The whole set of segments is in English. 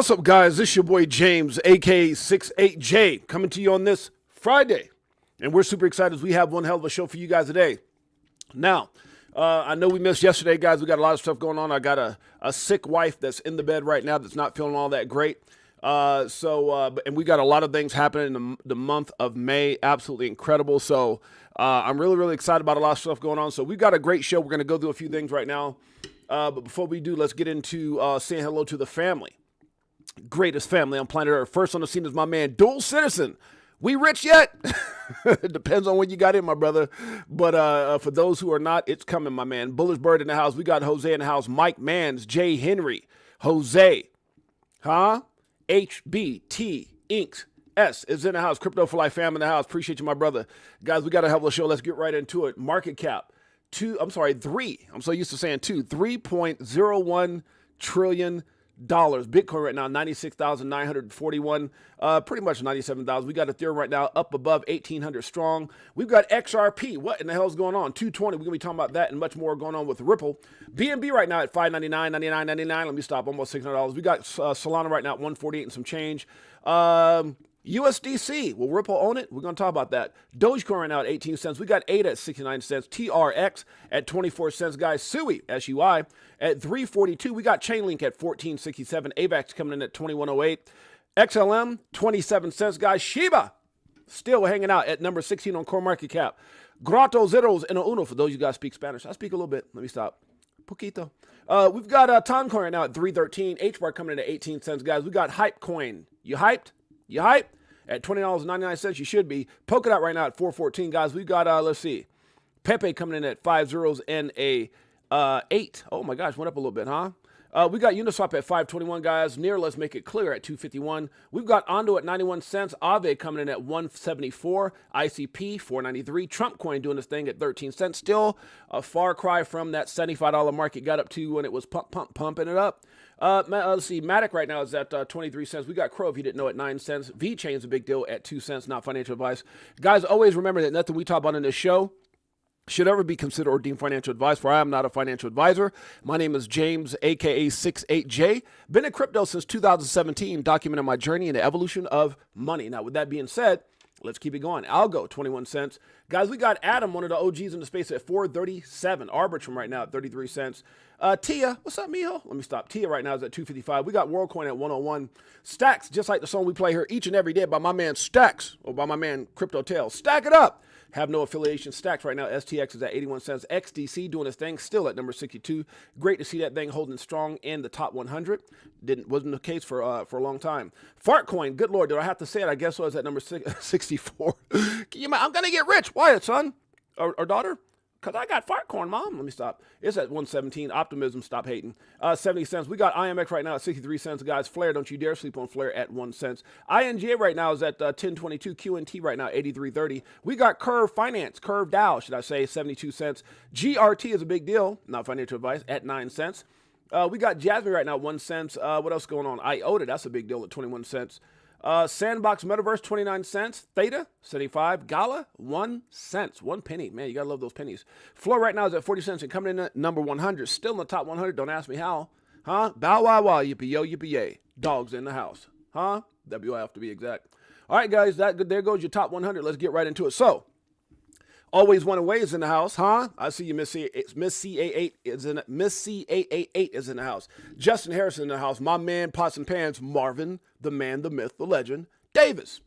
What's up, guys? This is your boy James, aka 68J, coming to you on this Friday. And we're super excited as we have one hell of a show for you guys today. Now, I know we missed yesterday, guys. We got a lot of stuff going on. I got a sick wife that's in the bed right now that's not feeling all that great. And we got a lot of things happening in the month of May. Absolutely incredible. So I'm really, really excited about a lot of stuff going on. So we've got a great show. We're going to go through a few things right now. But before we do, let's get into saying hello to the family. Greatest family on planet Earth. First on the scene is my man, dual citizen. We rich yet? It depends on when you got in, my brother. But for those who are not, it's coming, my man. Bullish Bird in the house. We got Jose in the house. Mike Mans, Jay Henry, Jose, HBT Inc. S is in the house. Crypto for Life fam in the house. Appreciate you, my brother. Guys, we got a hell of a show. Let's get right into it. Market cap, three. I'm so used to saying two. $3.01 trillion. Bitcoin right now, 96,941, pretty much 97,000. We got Ethereum right now up above 1,800 strong. We've got XRP. What in the hell is going on? 220. We're going to be talking about that and much more going on with Ripple. BNB right now at $5.99, $99.99. Let me stop. Almost $600. We got Solana right now at 148 and some change. USDC, will Ripple own it? We're going to talk about that. Dogecoin right now at 18 cents. We got ADA at 69 cents. TRX at 24 cents. Guys, SUI, SUI at 342. We got Chainlink at 1467. AVAX coming in at 2108. XLM, 27 cents. Guys, Shiba still hanging out at number 16 on CoinMarketCap. Grotto Zeros and Uno, for those of you guys speak Spanish. I speak a little bit. Let me stop. Poquito. We've got Toncoin right now at 313. HBAR coming in at 18 cents. Guys, we got Hypecoin. You hyped? You hyped? At $20.99, you should be. Polkadot right now at 414, guys. We got, let's see, Pepe coming in at 5 zeros and a 8. Oh my gosh, went up a little bit, huh? We got Uniswap at 521, guys. Near, let's make it clear, at 251. We've got Ondo at 91 cents. Aave coming in at 174. ICP 493. Trump coin doing this thing at 13 cents. Still a far cry from that $75 mark it got up to when it was pumping it up. Let's see, Matic right now is at 23 cents. We got Crow, if you didn't know, at 9 cents. VeChain is a big deal at 2 cents, not financial advice. Guys, always remember that nothing we talk about in this show should ever be considered or deemed financial advice, for I am not a financial advisor. My name is James, aka 68J. Been in crypto since 2017, documenting my journey in the evolution of money. Now, with that being said, let's keep it going. Algo, 21 cents. Guys, we got Adam, one of the OGs in the space, at 437. Arbitrum right now at 33 cents. Tia, what's up, mijo? Let me stop. Tia right now is at 255. We got WorldCoin at 101. Stacks, just like the song we play here each and every day by my man Stacks, or by my man Crypto Tails. Stack it up. Have no affiliation. Stacks right now. STX is at 81 cents. XDC doing its thing, still at number 62. Great to see that thing holding strong in the top 100. Wasn't the case for a long time. Fartcoin, good lord, did I have to say it? I guess it was at number 64. I'm gonna get rich. Why, son or daughter? Because I got Fartcoin, mom. Let me stop. It's at 117. Optimism, stop hating. 70 cents. We got IMX right now at 63 cents. Guys, Flare, don't you dare sleep on Flare at 1 cent. INGA right now is at 1022. QNT right now, 83.30. We got Curve Finance, Curve Dow, should I say, 72 cents. GRT is a big deal, not financial advice, at 9 cents. We got Jasmine right now, 1 cent. What else going on? IOTA, that's a big deal at 21 cents. Sandbox Metaverse, 29 cents. Theta, 75. Gala, 1 cent. 1 penny. Man, you gotta love those pennies. Floor right now is at 40 cents and coming in at number 100. Still in the top 100. Don't ask me how. Huh? Bow wow wow. Yippee yo, yippee yay. Dogs in the house. Huh? WIF to be exact. All right, guys. There goes your top 100. Let's get right into it. So, always one away is in the house, huh? I see you, Miss C88 is in Miss C888 is in the house. Justin Harrison in the house. My man, Pots and Pans, Marvin, the man, the myth, the legend, Davis,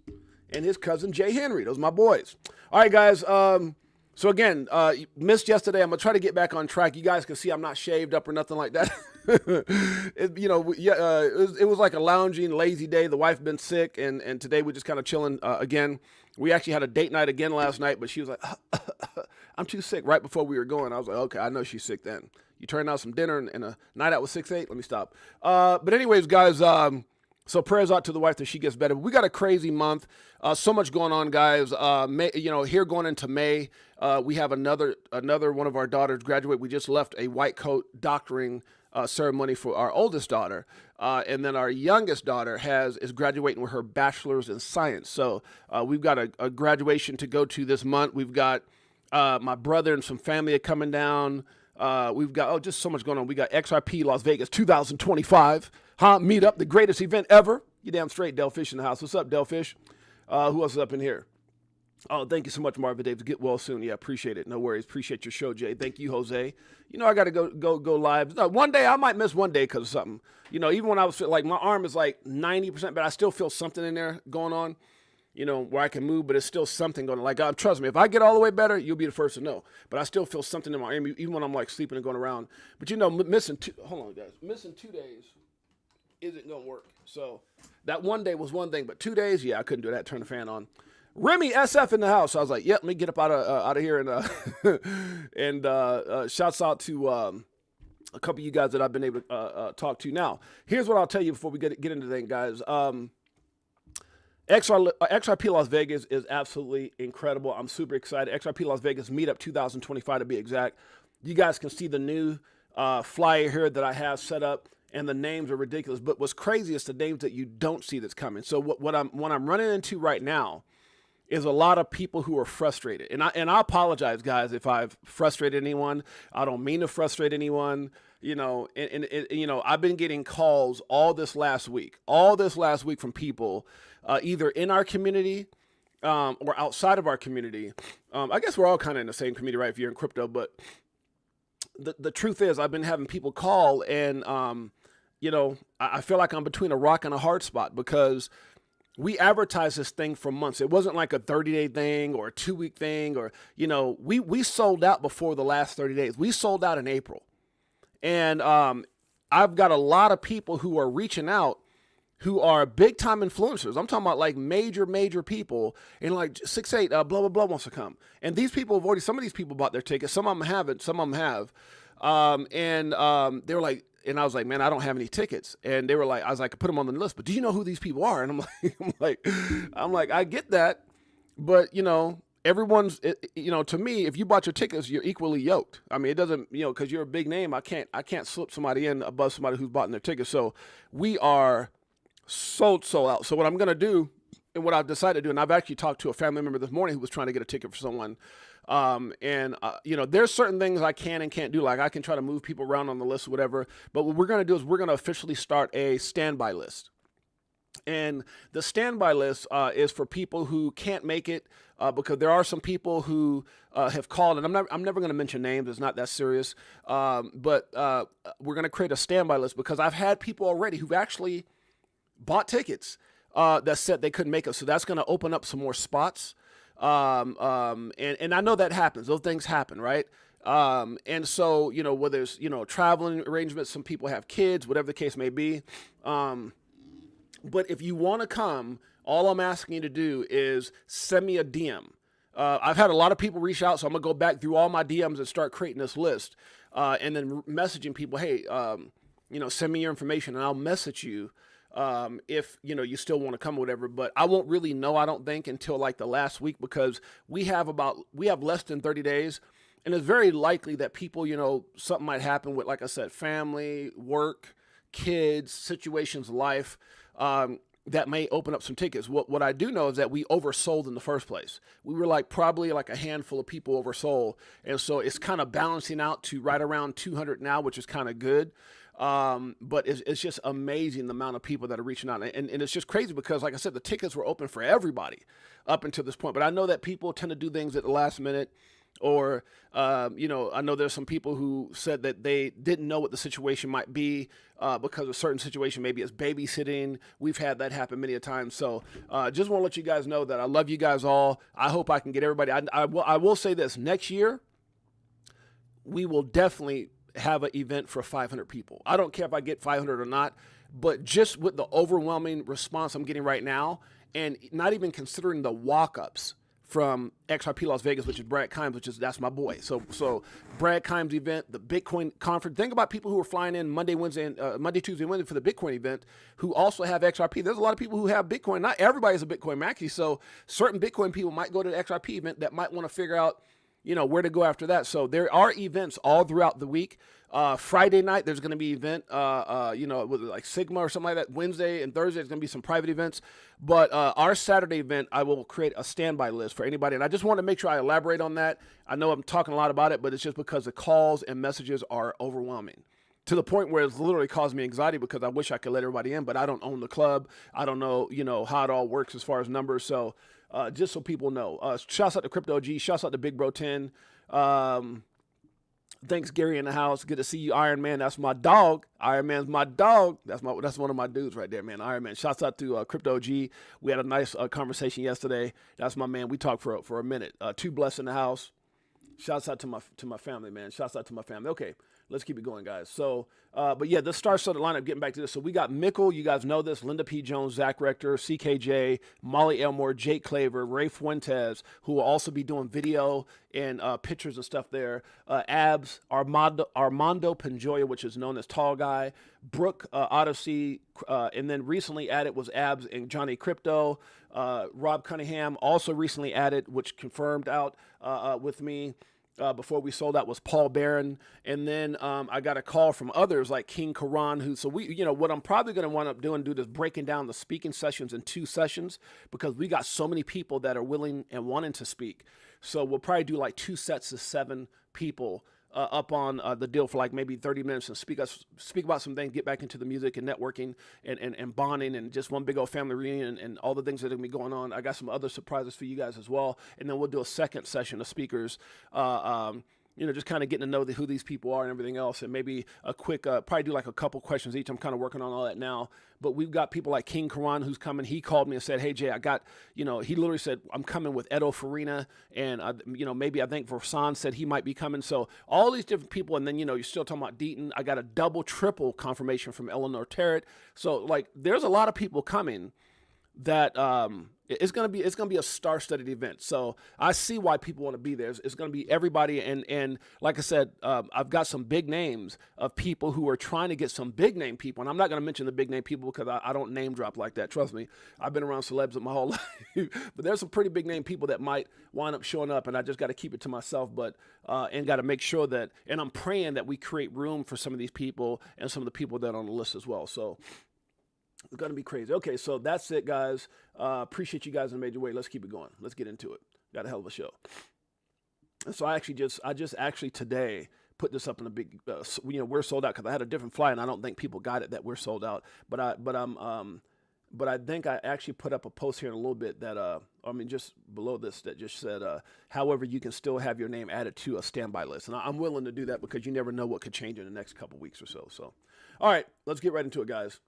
and his cousin Jay Henry. Those are my boys. All right, guys. So again, missed yesterday. I'm gonna try to get back on track. You guys can see I'm not shaved up or nothing like that. It was like a lounging, lazy day. The wife been sick, and today we're just kind of chilling again. We actually had a date night again last night, but she was like, I'm too sick right before we were going. I was like, okay, I know she's sick then. You turned out some dinner and a night out with 6-8. Let me stop. But anyways, guys, so prayers out to the wife that she gets better. We got a crazy month. So much going on, guys. May, here going into May, we have another one of our daughters graduate. We just left a white coat doctoring ceremony for our oldest daughter. And then our youngest daughter is graduating with her bachelor's in science. So we've got a graduation to go to this month. We've got my brother and some family are coming down. We've got, just so much going on. We got XRP Las Vegas 2025. Meet up, the greatest event ever. You damn straight, Delfish in the house. What's up, Delfish? Who else is up in here? Oh, thank you so much, Marvin Davis. Get well soon. Yeah, appreciate it. No worries. Appreciate your show, Jay. Thank you, Jose. You know, I got to go live. One day, I might miss one day because of something. You know, even when I was like, my arm is like 90%, but I still feel something in there going on, you know, where I can move, but it's still something going on. Like, trust me, if I get all the way better, you'll be the first to know. But I still feel something in my arm, even when I'm like sleeping and going around. But, you know, missing 2 days isn't going to work. So that one day was one thing, but 2 days, yeah, I couldn't do that. Turn the fan on. Remy SF in the house. So I was like, yep, let me get up out of here and shouts out to a couple of you guys that I've been able to talk to. Now, here's what I'll tell you before we get into the thing, guys. XRP Las Vegas is absolutely incredible. I'm super excited. XRP Las Vegas Meetup 2025 to be exact. You guys can see the new flyer here that I have set up, and the names are ridiculous. But what's crazy is the names that you don't see that's coming. So what I'm running into right now is a lot of people who are frustrated. And I apologize, guys, if I've frustrated anyone. I don't mean to frustrate anyone. You know, and you know, I've been getting calls all this last week from people either in our community or outside of our community. I guess we're all kind of in the same community, right, if you're in crypto. But the truth is, I've been having people call, and, you know, I feel like I'm between a rock and a hard spot because we advertised this thing for months. It wasn't like a 30-day thing or a 2-week thing, or, you know, we sold out before the last 30 days. We sold out in April. And I've got a lot of people who are reaching out who are big time influencers. I'm talking about like major people, and like 6-8, blah, blah, blah wants to come. And these people have already, some of these people bought their tickets. Some of them haven't, some of them have. They were like, and I was like, man, I don't have any tickets. And they were like, I was like, put them on the list, but do you know who these people are? And I'm like, I get that, but you know, everyone's, you know, to me, if you bought your tickets, you're equally yoked. I mean, it doesn't, you know, because you're a big name, I can't slip somebody in above somebody who's bought their tickets. So we are sold out. So what I'm going to do, and what I've decided to do, and I've actually talked to a family member this morning who was trying to get a ticket for someone. You know, there's certain things I can and can't do. Like I can try to move people around on the list or whatever. But what we're going to do is we're going to officially start a standby list. And the standby list is for people who can't make it because there are some people who have called, and I'm never going to mention names. It's not that serious. But we're going to create a standby list because I've had people already who've actually bought tickets that said they couldn't make it. So that's going to open up some more spots. And I know that happens. Those things happen, right? And so, you know, whether it's, you know, traveling arrangements, some people have kids, whatever the case may be. But if you want to come, all I'm asking you to do is send me a DM. I've had a lot of people reach out, so I'm going to go back through all my DMs and start creating this list. And then messaging people, hey, you know, send me your information and I'll message you if, you know, you still want to come or whatever. But I won't really know, I don't think, until like the last week because we have less than 30 days. And it's very likely that people, you know, something might happen with, like I said, family, work, kids, situations, life, that may open up some tickets. What I do know is that we oversold in the first place. We were like probably like a handful of people oversold. And so it's kind of balancing out to right around 200 now, which is kind of good. But it's just amazing the amount of people that are reaching out. And it's just crazy because, like I said, the tickets were open for everybody up until this point. But I know that people tend to do things at the last minute. Or, you know, I know there's some people who said that they didn't know what the situation might be because a certain situation, maybe it's babysitting. We've had that happen many a time. So just want to let you guys know that I love you guys all. I hope I can get everybody. I will say this, next year, we will definitely have an event for 500 people. I don't care if I get 500 or not, but just with the overwhelming response I'm getting right now, and not even considering the walk-ups from XRP Las Vegas, which is Brad Kimes, that's my boy. So Brad Kimes event, the Bitcoin conference. Think about people who are flying in Monday, Tuesday, and Wednesday for the Bitcoin event who also have XRP. There's a lot of people who have Bitcoin. Not everybody's a Bitcoin maxi. So certain Bitcoin people might go to the XRP event that might want to figure out, you know, where to go after that. So there are events all throughout the week. Friday night, there's going to be an event, you know, with like Sigma or something like that. Wednesday and Thursday, there's going to be some private events. But our Saturday event, I will create a standby list for anybody. And I just want to make sure I elaborate on that. I know I'm talking a lot about it, but it's just because the calls and messages are overwhelming. to the point where it's literally caused me anxiety because I wish I could let everybody in, but I don't own the club. I don't know, how it all works as far as numbers. So just so people know, shouts out to Crypto G, shouts out to Big Bro 10. Thanks, Gary, in the house. Good to see you, Iron Man. That's my dog. Iron Man's my dog. That's one of my dudes right there, man. Iron Man. Shouts out to Crypto G. We had a nice conversation yesterday. That's my man. We talked for a minute. Too Blessed in the house. Shouts out to my family, man. Shouts out to my family. Okay, let's keep it going, guys. So, but yeah, the star-studded lineup, getting back to this. So we got Mickle, you guys know this, Linda P. Jones, Zach Rector, CKJ, Molly Elmore, Jake Claver, Ray Fuentes, who will also be doing video and pictures and stuff there. Abs, Armando Panjoya, which is known as Tall Guy, Brooke Odyssey, and then recently added was Abs and Johnny Crypto. Rob Cunningham also recently added, which confirmed out with me. Before we sold out was Paul Barron. And then I got a call from others like King Karan, so what I'm probably going to wind up doing, is breaking down the speaking sessions in 2 sessions because we got so many people that are willing and wanting to speak. So we'll probably do like 2 sets of 7 people up on the deal for like maybe 30 minutes and speak about some things, get back into the music and networking and bonding and just one big old family reunion and all the things that are going to be going on. I got some other surprises for you guys as well. And then we'll do a second session of speakers, just kind of getting to know who these people are and everything else. And maybe a quick, probably do like a couple questions each. I'm kind of working on all that now. But we've got people like King Karan who's coming. He called me and said, hey, Jay, I got, he literally said, I'm coming with Edo Farina. And, maybe I think Versan said he might be coming. So all these different people. And then, you're still talking about Deaton. I got a double, triple confirmation from Eleanor Terrett. So like, there's a lot of people coming that it's gonna be a star-studded event. So I see why people want to be there. It's gonna be everybody, and like I said, I've got some big names of people who are trying to get some big name people, and I'm not gonna mention the big name people because I don't name drop like that. Trust me, I've been around celebs my whole life, but there's some pretty big name people that might wind up showing up, and I just got to keep it to myself, and got to make sure that, and I'm praying that we create room for some of these people and some of the people that are on the list as well. So it's going to be crazy. Okay, so that's it, guys. Appreciate you guys in a major way. Let's keep it going. Let's get into it. Got a hell of a show. And so I just actually today put this up in a big, we're sold out because I had a different flyer and I don't think people got it that we're sold out. But I think I actually put up a post here in a little bit that, just below this that just said, however, you can still have your name added to a standby list. And I'm willing to do that because you never know what could change in the next couple weeks or so. So, all right, let's get right into it, guys.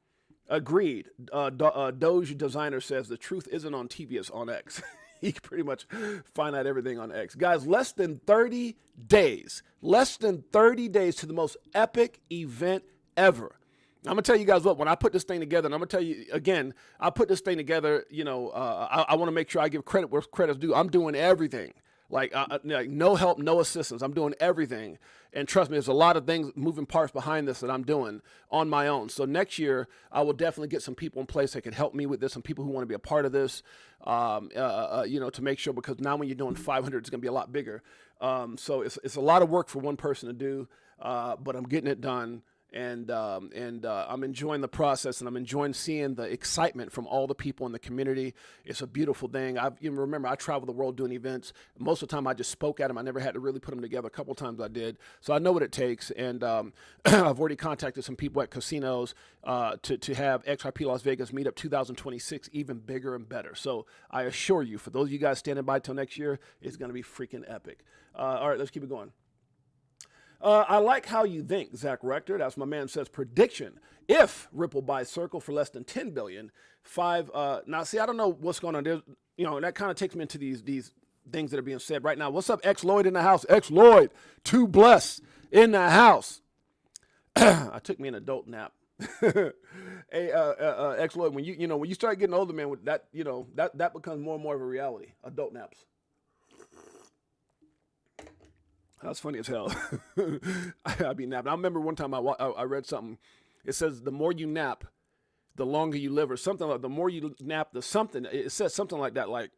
Agreed. Doge Designer says the truth isn't on TV, it's on X. He can pretty much find out everything on X. Guys, less than 30 days to the most epic event ever. I'm going to tell you guys what, when I put this thing together, and I'm going to tell you again, I put this thing together, I want to make sure I give credit where credit's due. I'm doing everything. Like no help, no assistance. I'm doing everything. And trust me, there's a lot of things, moving parts behind this that I'm doing on my own. So next year, I will definitely get some people in place that can help me with this, some people who want to be a part of this, to make sure, because now when you're doing 500, it's going to be a lot bigger. So it's a lot of work for one person to do, but I'm getting it done. And I'm enjoying the process, and I'm enjoying seeing the excitement from all the people in the community. It's a beautiful thing. Remember, I travel the world doing events. Most of the time, I just spoke at them. I never had to really put them together. A couple of times I did. So I know what it takes. And I've already contacted some people at casinos to have XRP Las Vegas Meetup 2026 even bigger and better. So I assure you, for those of you guys standing by till next year, it's going to be freaking epic. All right, let's keep it going. I like how you think, Zach Rector. That's my man says prediction. If Ripple buys Circle for less than 10 billion, now see, I don't know what's going on there. And that kind of takes me into these things that are being said right now. What's up, X Lloyd in the house? X Lloyd, Too Blessed in the house. I took me an adult nap. Hey, X Lloyd, when you start getting older, man, with that, that becomes more and more of a reality. Adult naps. That's funny as hell. I'd be napping. I remember one time I read something. It says the more you nap, the longer you live, or something like the more you nap, the something. It says something like that, like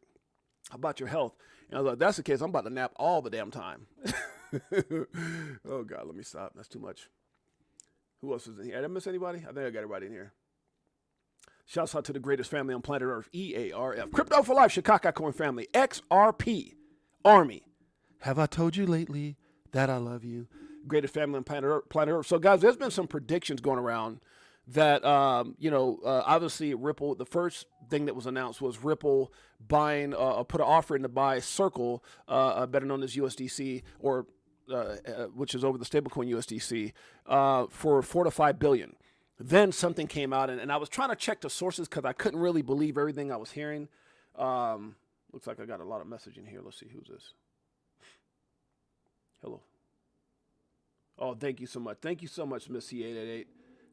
about your health. And I was like, that's the case. I'm about to nap all the damn time. Oh God, let me stop. That's too much. Who else is in here? Did I miss anybody? I think I got everybody in here. Shouts out to the greatest family on planet Earth, EARF. Crypto for Life, Chicago Coin family, XRP, Army. Have I told you lately that I love you? greatest family on planet Earth. So, guys, there's been some predictions going around that, obviously Ripple, the first thing that was announced was Ripple buying, put an offer in to buy Circle, better known as USDC, or which is over the stablecoin USDC, for $4 to $5 billion. Then something came out, and I was trying to check the sources because I couldn't really believe everything I was hearing. Looks like I got a lot of messaging here. Let's see, who's this? Hello. Oh, thank you so much. Thank you so much, Miss C888.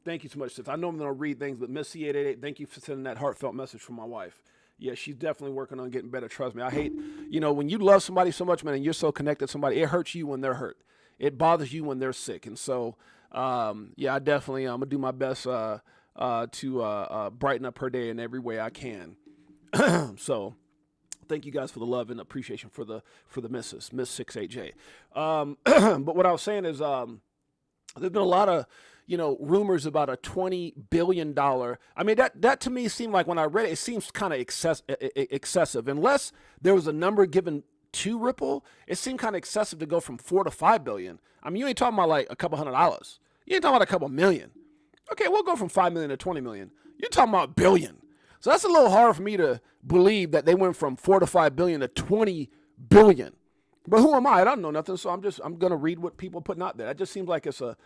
Thank you so much, sis. I normally don't read things, but Miss C888, thank you for sending that heartfelt message from my wife. Yeah, she's definitely working on getting better. Trust me. I hate, when you love somebody so much, man, and you're so connected to somebody, it hurts you when they're hurt. It bothers you when they're sick. And so, I definitely, I'm going to do my best to brighten up her day in every way I can. So, thank you guys for the love and appreciation for the Miss 68J. But what I was saying is, there's been a lot of, rumors about a $20 billion. I mean, that to me seemed like, when I read it, it seems kind of excessive. Unless there was a number given to Ripple, it seemed kind of excessive to go from $4 to $5 billion. I mean, you ain't talking about like a couple $100. You ain't talking about a couple million. Okay, we'll go from 5 million to 20 million. You're talking about a billion. So that's a little hard for me to believe that they went from 4 to 5 billion to 20 billion. But who am I? I don't know nothing, so I'm gonna read what people are putting out there. It just seems like it's a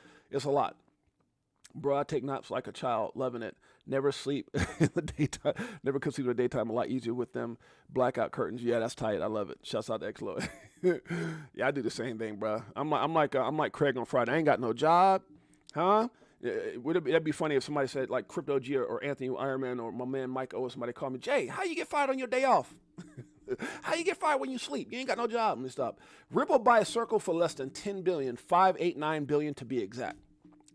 lot. Bro, I take naps like a child, loving it. Never sleep in the daytime. Never could sleep in the daytime. A lot easier with them blackout curtains. Yeah, that's tight. I love it. Shouts out to X-Lo. Yeah, I do the same thing, bro. I'm like Craig on Friday. I ain't got no job, huh? That'd be funny if somebody said, like Crypto G or Anthony Ironman or my man Mike O, somebody called me, Jay, how you get fired on your day off? How you get fired when you sleep? You ain't got no job. Let me stop. Ripple buys Circle for less than $10 billion, $589 billion to be exact.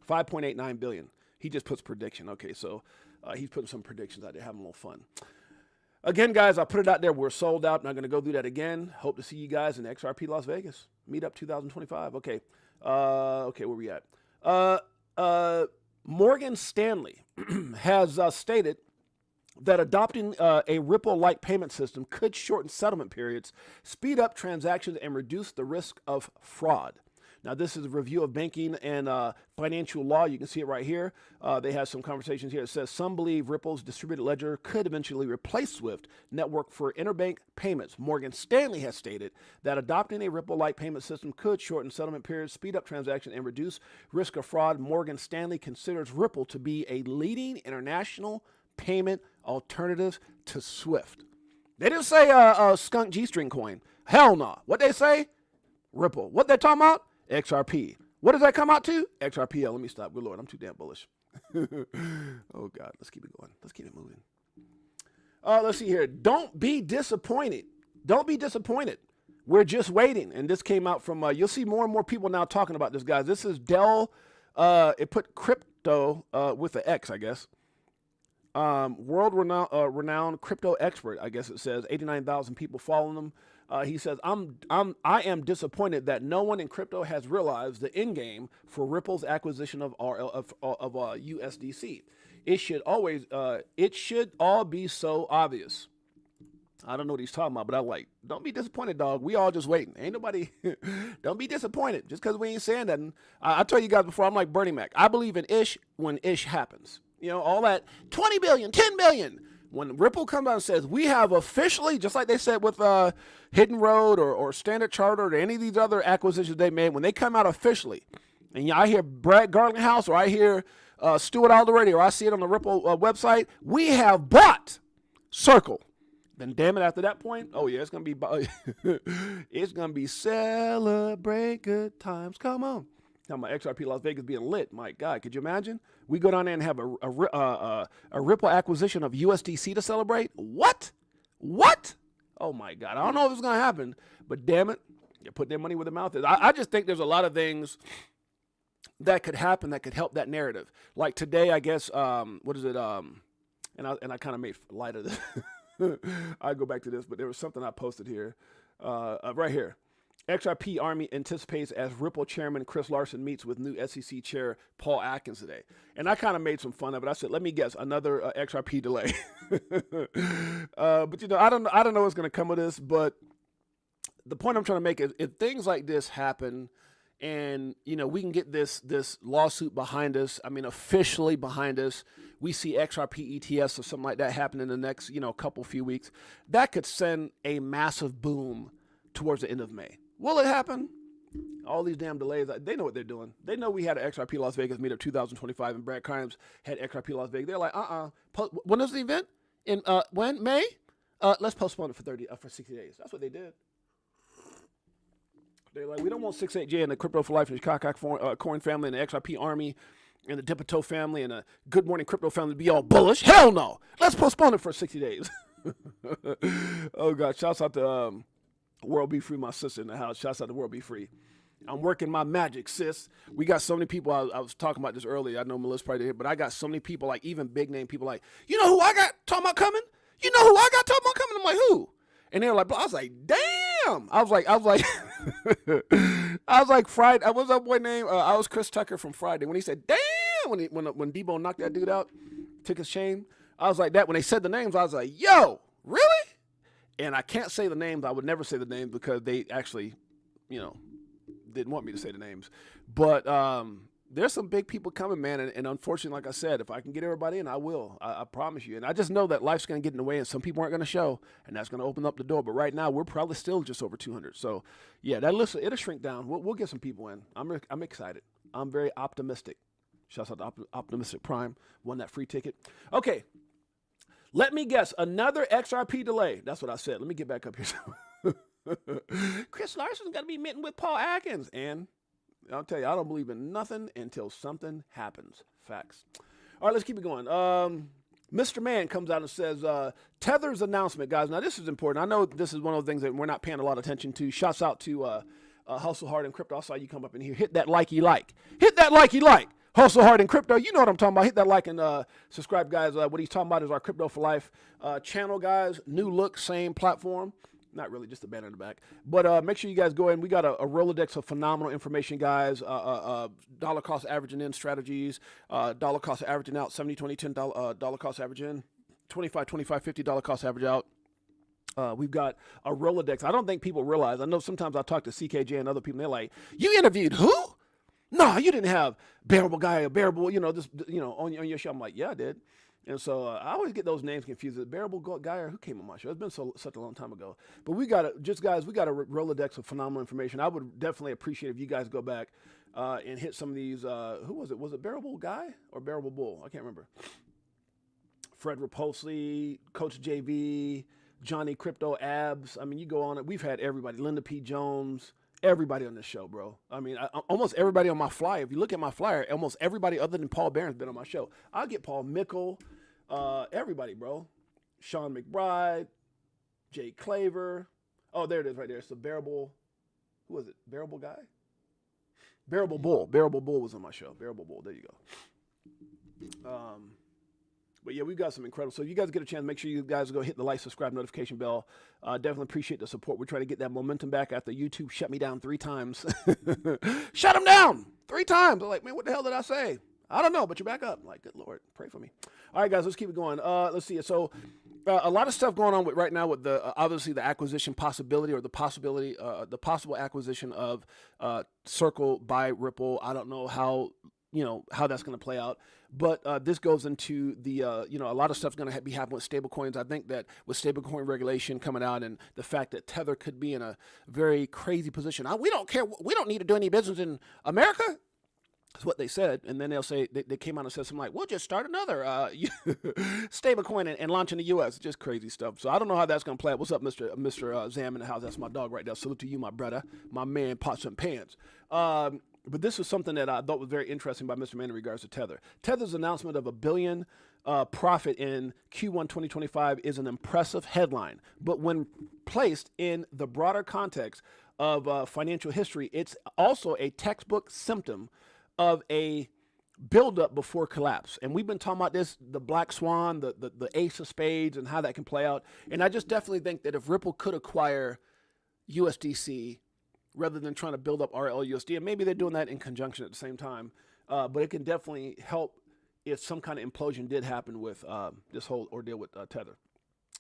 5.89 billion. He just puts prediction. Okay, so he's putting some predictions out there, having a little fun. Again, guys, I put it out there. We're sold out. Not going to go do that again. Hope to see you guys in XRP Las Vegas. Meetup 2025. Okay. Okay, where we at? Morgan Stanley has stated that adopting a Ripple-like payment system could shorten settlement periods, speed up transactions, and reduce the risk of fraud. Now, this is a review of banking and financial law. You can see it right here. They have some conversations here. It says, some believe Ripple's distributed ledger could eventually replace SWIFT network for interbank payments. Morgan Stanley has stated that adopting a Ripple-like payment system could shorten settlement periods, speed up transactions, and reduce risk of fraud. Morgan Stanley considers Ripple to be a leading international payment alternative to SWIFT. They didn't say skunk G-string coin. Hell no. What they say? Ripple. What they talking about? XRP. What does that come out to? XRPL. Let me stop. Good Lord, I'm too damn bullish. Oh, God. Let's keep it going. Let's keep it moving. Let's see here. Don't be disappointed. Don't be disappointed. We're just waiting. And this came out from, you'll see more and more people now talking about this, guys. This is Dell. It put crypto with an X, I guess. World-renowned crypto expert, I guess it says. 89,000 people following them. He says, I am disappointed that no one in crypto has realized the end game for Ripple's acquisition of USDC. It should all be so obvious. I don't know what he's talking about, but I'm like, don't be disappointed, dog. We all just waiting. Ain't nobody, don't be disappointed just because we ain't saying nothing. I told you guys before, I'm like Bernie Mac. I believe in ish when ish happens. All that 20 billion, 10 billion. When Ripple comes out and says, we have officially, just like they said with Hidden Road or Standard Chartered or any of these other acquisitions they made, when they come out officially, and I hear Brad Garlinghouse or I hear Stuart Alderete or I see it on the Ripple website, we have bought Circle. Then damn it, after that point, oh yeah, it's going to be celebrate good times. Come on. Talking about XRP Las Vegas being lit. My God, could you imagine? We go down there and have a Ripple acquisition of USDC to celebrate? What? Oh, my God. I don't know if it's going to happen, but damn it, you put their money where their mouth is. I just think there's a lot of things that could happen that could help that narrative. Like today, I guess, what is it? And I kind of made light of this. I'll go back to this, but there was something I posted here, right here. XRP Army anticipates as Ripple chairman Chris Larson meets with new SEC chair Paul Atkins today. And I kind of made some fun of it. I said, let me guess, another XRP delay. But, I don't know what's going to come of this. But the point I'm trying to make is if things like this happen and we can get this lawsuit behind us. I mean, officially behind us. We see XRP ETFs or something like that happen in the next few weeks. That could send a massive boom towards the end of May. Will it happen? All these damn delays, they know what they're doing. They know we had an XRP Las Vegas meetup 2025, and Brad Crimes had XRP Las Vegas. They're like, when is the event? In when? May? Let's postpone it for 60 days. That's what they did. They're like, we don't want 68J and the Crypto for Life and the Chicago Coin family and the XRP Army and the BTHO family and the Good Morning Crypto family to be all bullish. Hell no. Let's postpone it for 60 days. Oh, God. Shouts out to World Be Free, my sister in the house. Shouts out to World Be Free. I'm working my magic, sis. We got so many people. I was talking about this earlier. I know Melissa probably did, but I got so many people, like even big name people, like, you know who I got talking about coming? You know who I got talking about coming? I'm like, who? And they're like, I was like, damn. I was like, Friday. What's that boy name? I was Chris Tucker from Friday. When he said, damn, when Debo knocked that dude out, took his chain. I was like that. When they said the names, I was like, yo, really? And I can't say the names. I would never say the names because they actually, didn't want me to say the names. But there's some big people coming, man. And unfortunately, like I said, if I can get everybody in, I will. I promise you. And I just know that life's going to get in the way and some people aren't going to show. And that's going to open up the door. But right now, we're probably still just over 200. So, yeah, that list, it'll shrink down. We'll get some people in. I'm excited. I'm very optimistic. Shouts out to Optimistic Prime. Won that free ticket. Okay. Let me guess. Another XRP delay. That's what I said. Let me get back up here. Chris Larson's got to be meeting with Paul Atkins. And I'll tell you, I don't believe in nothing until something happens. Facts. All right, let's keep it going. Mr. Man comes out and says, Tether's announcement, guys. Now, this is important. I know this is one of the things that we're not paying a lot of attention to. Shouts out to Hustle Hard in Crypto. I saw you come up in here. Hit that likey like. Hit that likey like. Hustle Hard in Crypto. You know what I'm talking about. Hit that like and subscribe, guys. What he's talking about is our Crypto for Life channel, guys. New look, same platform. Not really, just a banner in the back. But make sure you guys go in. We got a Rolodex of phenomenal information, guys. Dollar cost averaging in strategies, dollar cost averaging out, 70, 20, 10 dollar cost average in, 25, 25, $50 cost average out. We've got a Rolodex. I don't think people realize. I know sometimes I talk to CKJ and other people, and they're like, you interviewed who? No, you didn't have Bearable Guy or Bearable, on your show. I'm like, yeah, I did. And so I always get those names confused. The Bearable Guy or who came on my show? It's been such a long time ago. But we got a Rolodex of phenomenal information. I would definitely appreciate if you guys go back and hit some of these. Who was it? Was it Bearable Guy or Bearable Bull? I can't remember. Fred Repulsi, Coach JV, Johnny Crypto Abs. I mean, you go on it. We've had everybody. Linda P. Jones. Everybody on this show, bro. I mean, almost everybody on my flyer. If you look at my flyer, almost everybody other than Paul Barron's been on my show. I'll get Paul Mickle, everybody, bro. Sean McBride, Jay Claver. Oh, there it is right there. It's the Bearable. Who was it? Bearable Guy? Bearable Bull. Bearable Bull was on my show. Bearable Bull. There you go. But yeah, we've got some incredible. So if you guys get a chance, make sure you guys go hit the like, subscribe, notification bell. Definitely appreciate the support. We're trying to get that momentum back after YouTube shut me down 3 times. Shut them down 3 times. I'm like, man, what the hell did I say? I don't know, but you're back up. I'm like, good Lord, pray for me. All right, guys, let's keep it going. Let's see. So a lot of stuff going on right now with the obviously the acquisition possibility or the possible acquisition of Circle by Ripple. I don't know how that's going to play out. But this goes into the, a lot of stuff's going to be happening with stablecoins. I think that with stablecoin regulation coming out and the fact that Tether could be in a very crazy position. We don't care. We don't need to do any business in America. That's what they said. And then they'll say, they came out and said something like, we'll just start another stablecoin and launch in the U.S. Just crazy stuff. So I don't know how that's going to play out. What's up, Mr. Zam in the house? That's my dog right there. Salute to you, my brother, my man, pots and pans. But this was something that I thought was very interesting by Mr. Man in regards to Tether. Tether's announcement of $1 billion profit in Q1 2025 is an impressive headline. But when placed in the broader context of financial history, it's also a textbook symptom of a buildup before collapse. And we've been talking about this, the black swan, the ace of spades, and how that can play out. And I just definitely think that if Ripple could acquire USDC, rather than trying to build up RLUSD. And maybe they're doing that in conjunction at the same time. But it can definitely help if some kind of implosion did happen with this whole ordeal with Tether.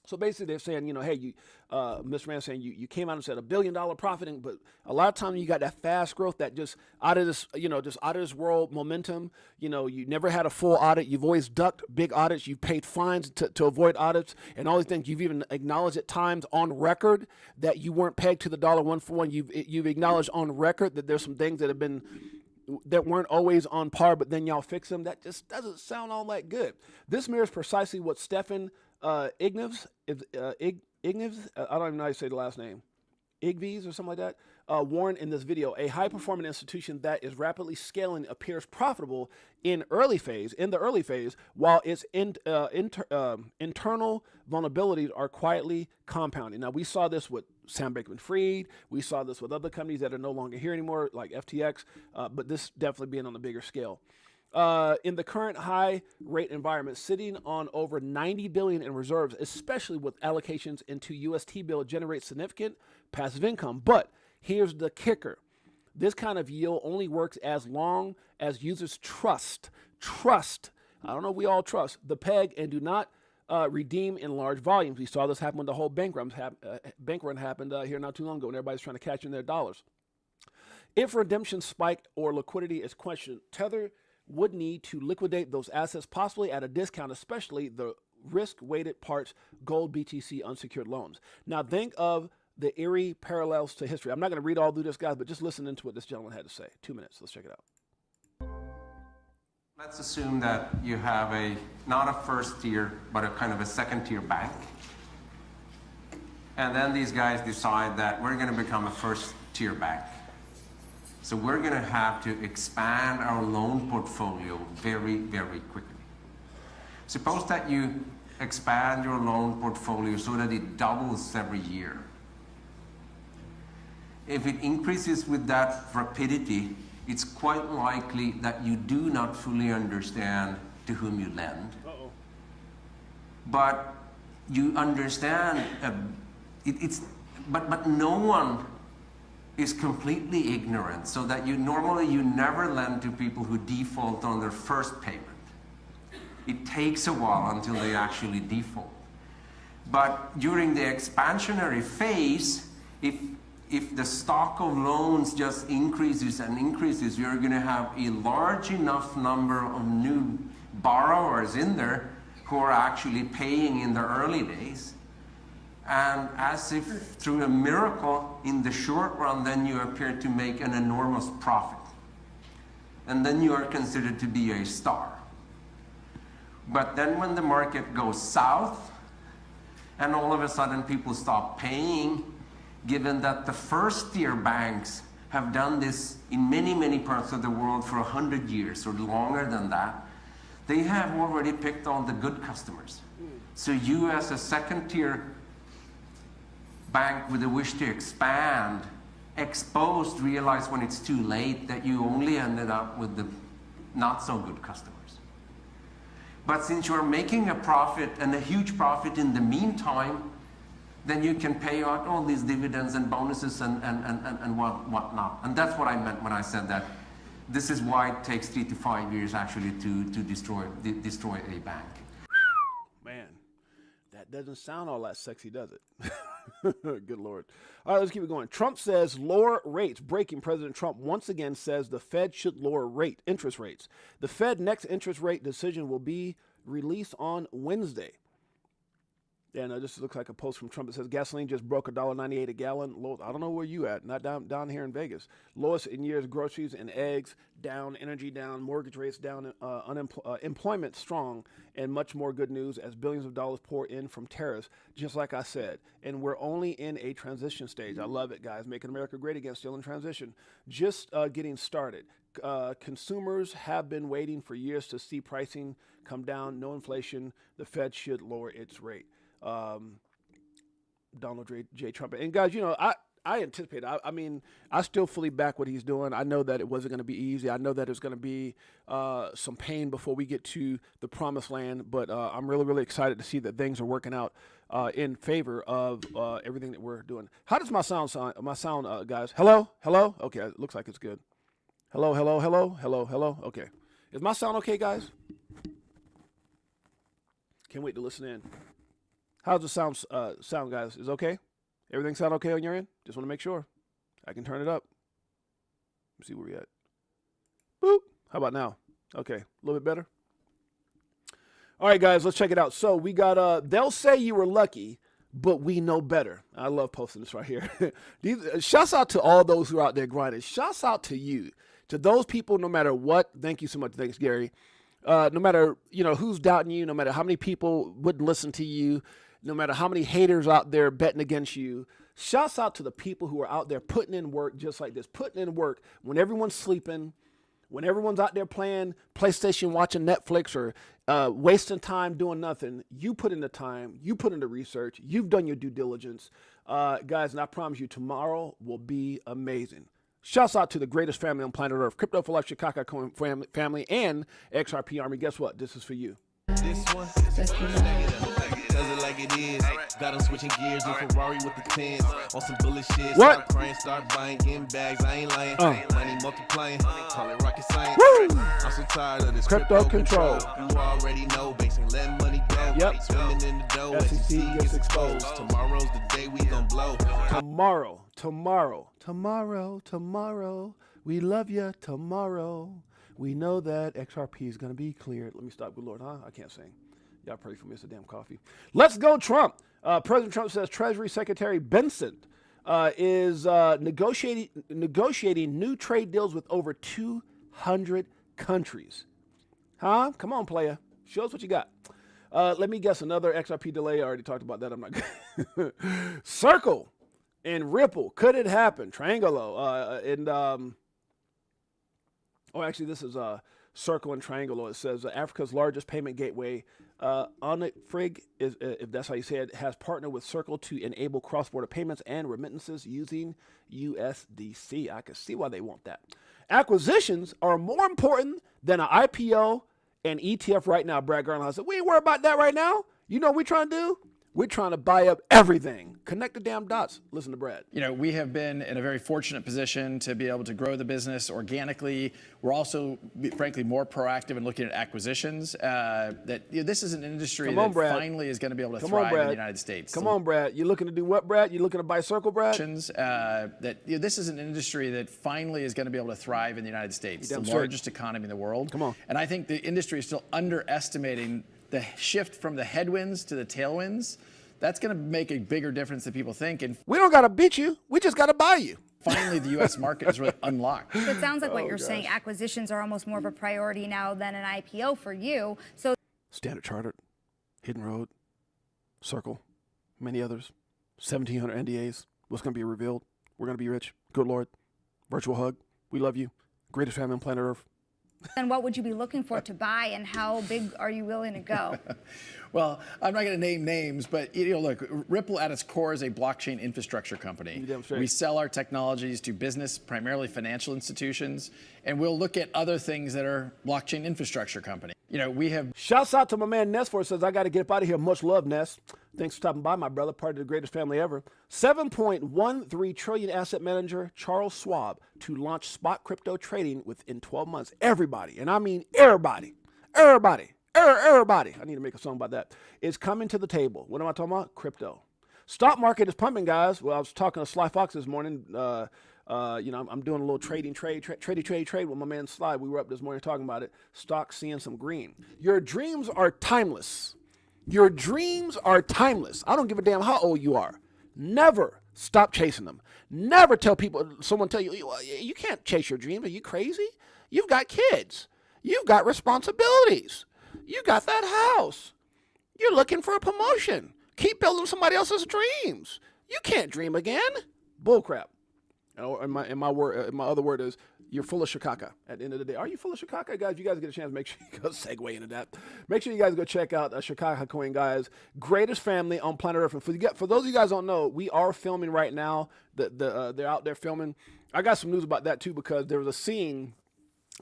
So basically, they're saying, hey, Mr. Rand saying you came out and said $1 billion profiting, but a lot of times you got that fast growth that just out of this, just out of this world momentum. You never had a full audit. You've always ducked big audits. You've paid fines to avoid audits and all these things. You've even acknowledged at times on record that you weren't pegged to the dollar one for one. You've acknowledged on record that there's some things that weren't always on par, but then y'all fix them. That just doesn't sound all that good. This mirrors precisely what Stefan Igneves, Igneves, I don't even know how you say the last name, Igves or something like that, warned in this video. A high-performing institution that is rapidly scaling appears profitable in the early phase, while its internal vulnerabilities are quietly compounding. Now, we saw this with Sam Bankman-Fried. We saw this with other companies that are no longer here anymore, like FTX, but this definitely being on a bigger scale. In the current high rate environment, sitting on over $90 billion in reserves, especially with allocations into US T-bill, generates significant passive income. But here's the kicker. This kind of yield only works as long as users trust, I don't know if we all trust, the peg and do not redeem in large volumes. We saw this happen when the whole bank run happened here not too long ago when everybody's trying to cash in their dollars. If redemption spike or liquidity is questioned, Tether would need to liquidate those assets, possibly at a discount, especially the risk-weighted parts, gold, BTC, unsecured loans. Now, think of the eerie parallels to history. I'm not going to read all through this, guys, but just listen into what this gentleman had to say. 2 minutes. Let's check it out. Let's assume that you have not a first tier, but a kind of a second tier bank. And then these guys decide that we're going to become a first tier bank. So we're going to have to expand our loan portfolio very, very quickly. Suppose that you expand your loan portfolio so that it doubles every year. If it increases with that rapidity, it's quite likely that you do not fully understand to whom you lend. But you understand, but no one is completely ignorant, so that you never lend to people who default on their first payment. It takes a while until they actually default. But during the expansionary phase, if the stock of loans just increases and increases, you're going to have a large enough number of new borrowers in there who are actually paying in the early days. And as if through a miracle, in the short run, then you appear to make an enormous profit. And then you are considered to be a star. But then when the market goes south, and all of a sudden people stop paying, given that the first tier banks have done this in many, many parts of the world for 100 years or longer than that, they have already picked on the good customers. So you as a second tier bank with a wish to expand, exposed, realize when it's too late that you only ended up with the not so good customers. But since you're making a profit, and a huge profit in the meantime, then you can pay out all these dividends and bonuses and whatnot. And that's what I meant when I said that this is why it takes 3 to 5 years actually to destroy a bank. Man, that doesn't sound all that sexy, does it? Good Lord. All right, let's keep it going. Trump says lower rates. Breaking. President Trump once again says the Fed should lower interest rates. The Fed next interest rate decision will be released on Wednesday. Yeah, no, this looks like a post from Trump. It says gasoline just broke $1.98 a gallon. Low, I don't know where you at. Not down here in Vegas. Lowest in years. Groceries and eggs down. Energy down. Mortgage rates down. Employment strong. And much more good news as billions of dollars pour in from tariffs. Just like I said. And we're only in a transition stage. I love it, guys. Making America great again. Still in transition. Just getting started. Consumers have been waiting for years to see pricing come down. No inflation. The Fed should lower its rate. Donald J. Trump. And guys, you know, I anticipate, I mean, I still fully back what he's doing. I know that it wasn't going to be easy. I know that there's going to be some pain before we get to the promised land, but I'm really, really excited to see that things are working out in favor of everything that we're doing. How does my sound, guys? Hello? Hello? Okay, it looks like it's good. Hello, hello, hello, hello, hello. Okay. Is my sound okay, guys? Can't wait to listen in. How's the sound, guys? Is it okay? Everything sound okay on your end? Just want to make sure. I can turn it up. Let's see where we at. Boop. How about now? Okay, a little bit better. All right, guys, let's check it out. So we got, they'll say you were lucky, but we know better. I love posting this right here. Shouts out to all those who are out there grinding. Shouts out to you. To those people, no matter what, thank you so much. Thanks, Gary. No matter, who's doubting you, no matter how many people wouldn't listen to you, no matter how many haters out there betting against you, shouts out to the people who are out there putting in work just like this, putting in work when everyone's sleeping, when everyone's out there playing PlayStation, watching Netflix, or wasting time doing nothing. You put in the time, you put in the research, you've done your due diligence. Guys, and I promise you, tomorrow will be amazing. Shouts out to the greatest family on planet Earth, Crypto for Life Chicago family and XRP Army. Guess what? This is for you. This one, does it like it is. Got them switching gears in Ferrari with the tens. On some bullet shit. What? Start crying, start buying, getting bags. I ain't lying. Money multiplying. Call it rocket science. Woo! I'm so tired of this Crypto control. You already know. Banks ain't letting money go. Yep. Swimming in the dough. SEC gets exposed. Tomorrow's the day we gon' blow. Tomorrow. We love you tomorrow. We know that XRP is going to be cleared. Let me stop. Good Lord, huh? I can't sing. Y'all pray for me. It's a damn coffee. Let's go, Trump. President Trump says Treasury Secretary Benson is negotiating new trade deals with over 200 countries. Huh? Come on, player. Show us what you got. Let me guess another XRP delay. I already talked about that. I'm not good. Circle and Ripple. Could it happen? Triangolo. Actually, this is Circle and Triangolo. It says Africa's largest payment gateway, Onitfrig, is, if that's how you say it, has partnered with Circle to enable cross-border payments and remittances using USDC. I can see why they want that. Acquisitions are more important than an IPO and ETF right now, Brad Garland said. We ain't worried about that right now. You know what we're trying to do? We're trying to buy up everything. Connect the damn dots. Listen to Brad. We have been in a very fortunate position to be able to grow the business organically. We're also, frankly, more proactive in looking at acquisitions. This is an industry that finally is going to be able to thrive in the United States. Come on, Brad. You looking to do what, Brad? You looking to buy Circle, Brad? This is an industry that finally is going to be able to thrive in the United States, the largest economy in the world. Come on. And I think the industry is still underestimating the shift from the headwinds to the tailwinds. That's going to make a bigger difference than people think. And we don't got to beat you. We just got to buy you. Finally, the U.S. market is really unlocked. So it sounds like what you're saying, acquisitions are almost more of a priority now than an IPO for you. So Standard Chartered, Hidden Road, Circle, many others, 1,700 NDAs. What's going to be revealed? We're going to be rich. Good Lord. Virtual hug. We love you. Greatest family on planet Earth. And what would you be looking for to buy, and how big are you willing to go? Well, I'm not going to name names, but look, Ripple at its core is a blockchain infrastructure company. We sell our technologies to business, primarily financial institutions, and we'll look at other things that are blockchain infrastructure company. We have. Shouts out to my man Ness for it. Says I got to get up out of here. Much love, Ness. Thanks for stopping by, my brother. Part of the greatest family ever. 7.13 trillion asset manager Charles Schwab to launch spot crypto trading within 12 months. Everybody, and I mean everybody, everybody. I need to make a song about that. Is coming to the table. What am I talking about? Crypto. Stock market is pumping, guys. Well, I was talking to Sly Fox this morning. I'm doing a little trade with my man Sly. We were up this morning talking about it. Stock seeing some green. Your dreams are timeless. Your dreams are timeless. I don't give a damn how old you are. Never stop chasing them. Never tell someone tell you, you can't chase your dreams. Are you crazy? You've got kids. You've got responsibilities. You got that house. You're looking for a promotion. Keep building somebody else's dreams. You can't dream again. Bullcrap. And my other word is you're full of shikaka. At the end of the day, are you full of shikaka, guys? You guys get a chance. Make sure you go segue into that. Make sure you guys go check out Shikaka Coin, guys. Greatest family on planet Earth. And for those of you guys who don't know, we are filming right now. They're out there filming. I got some news about that too, because there was a scene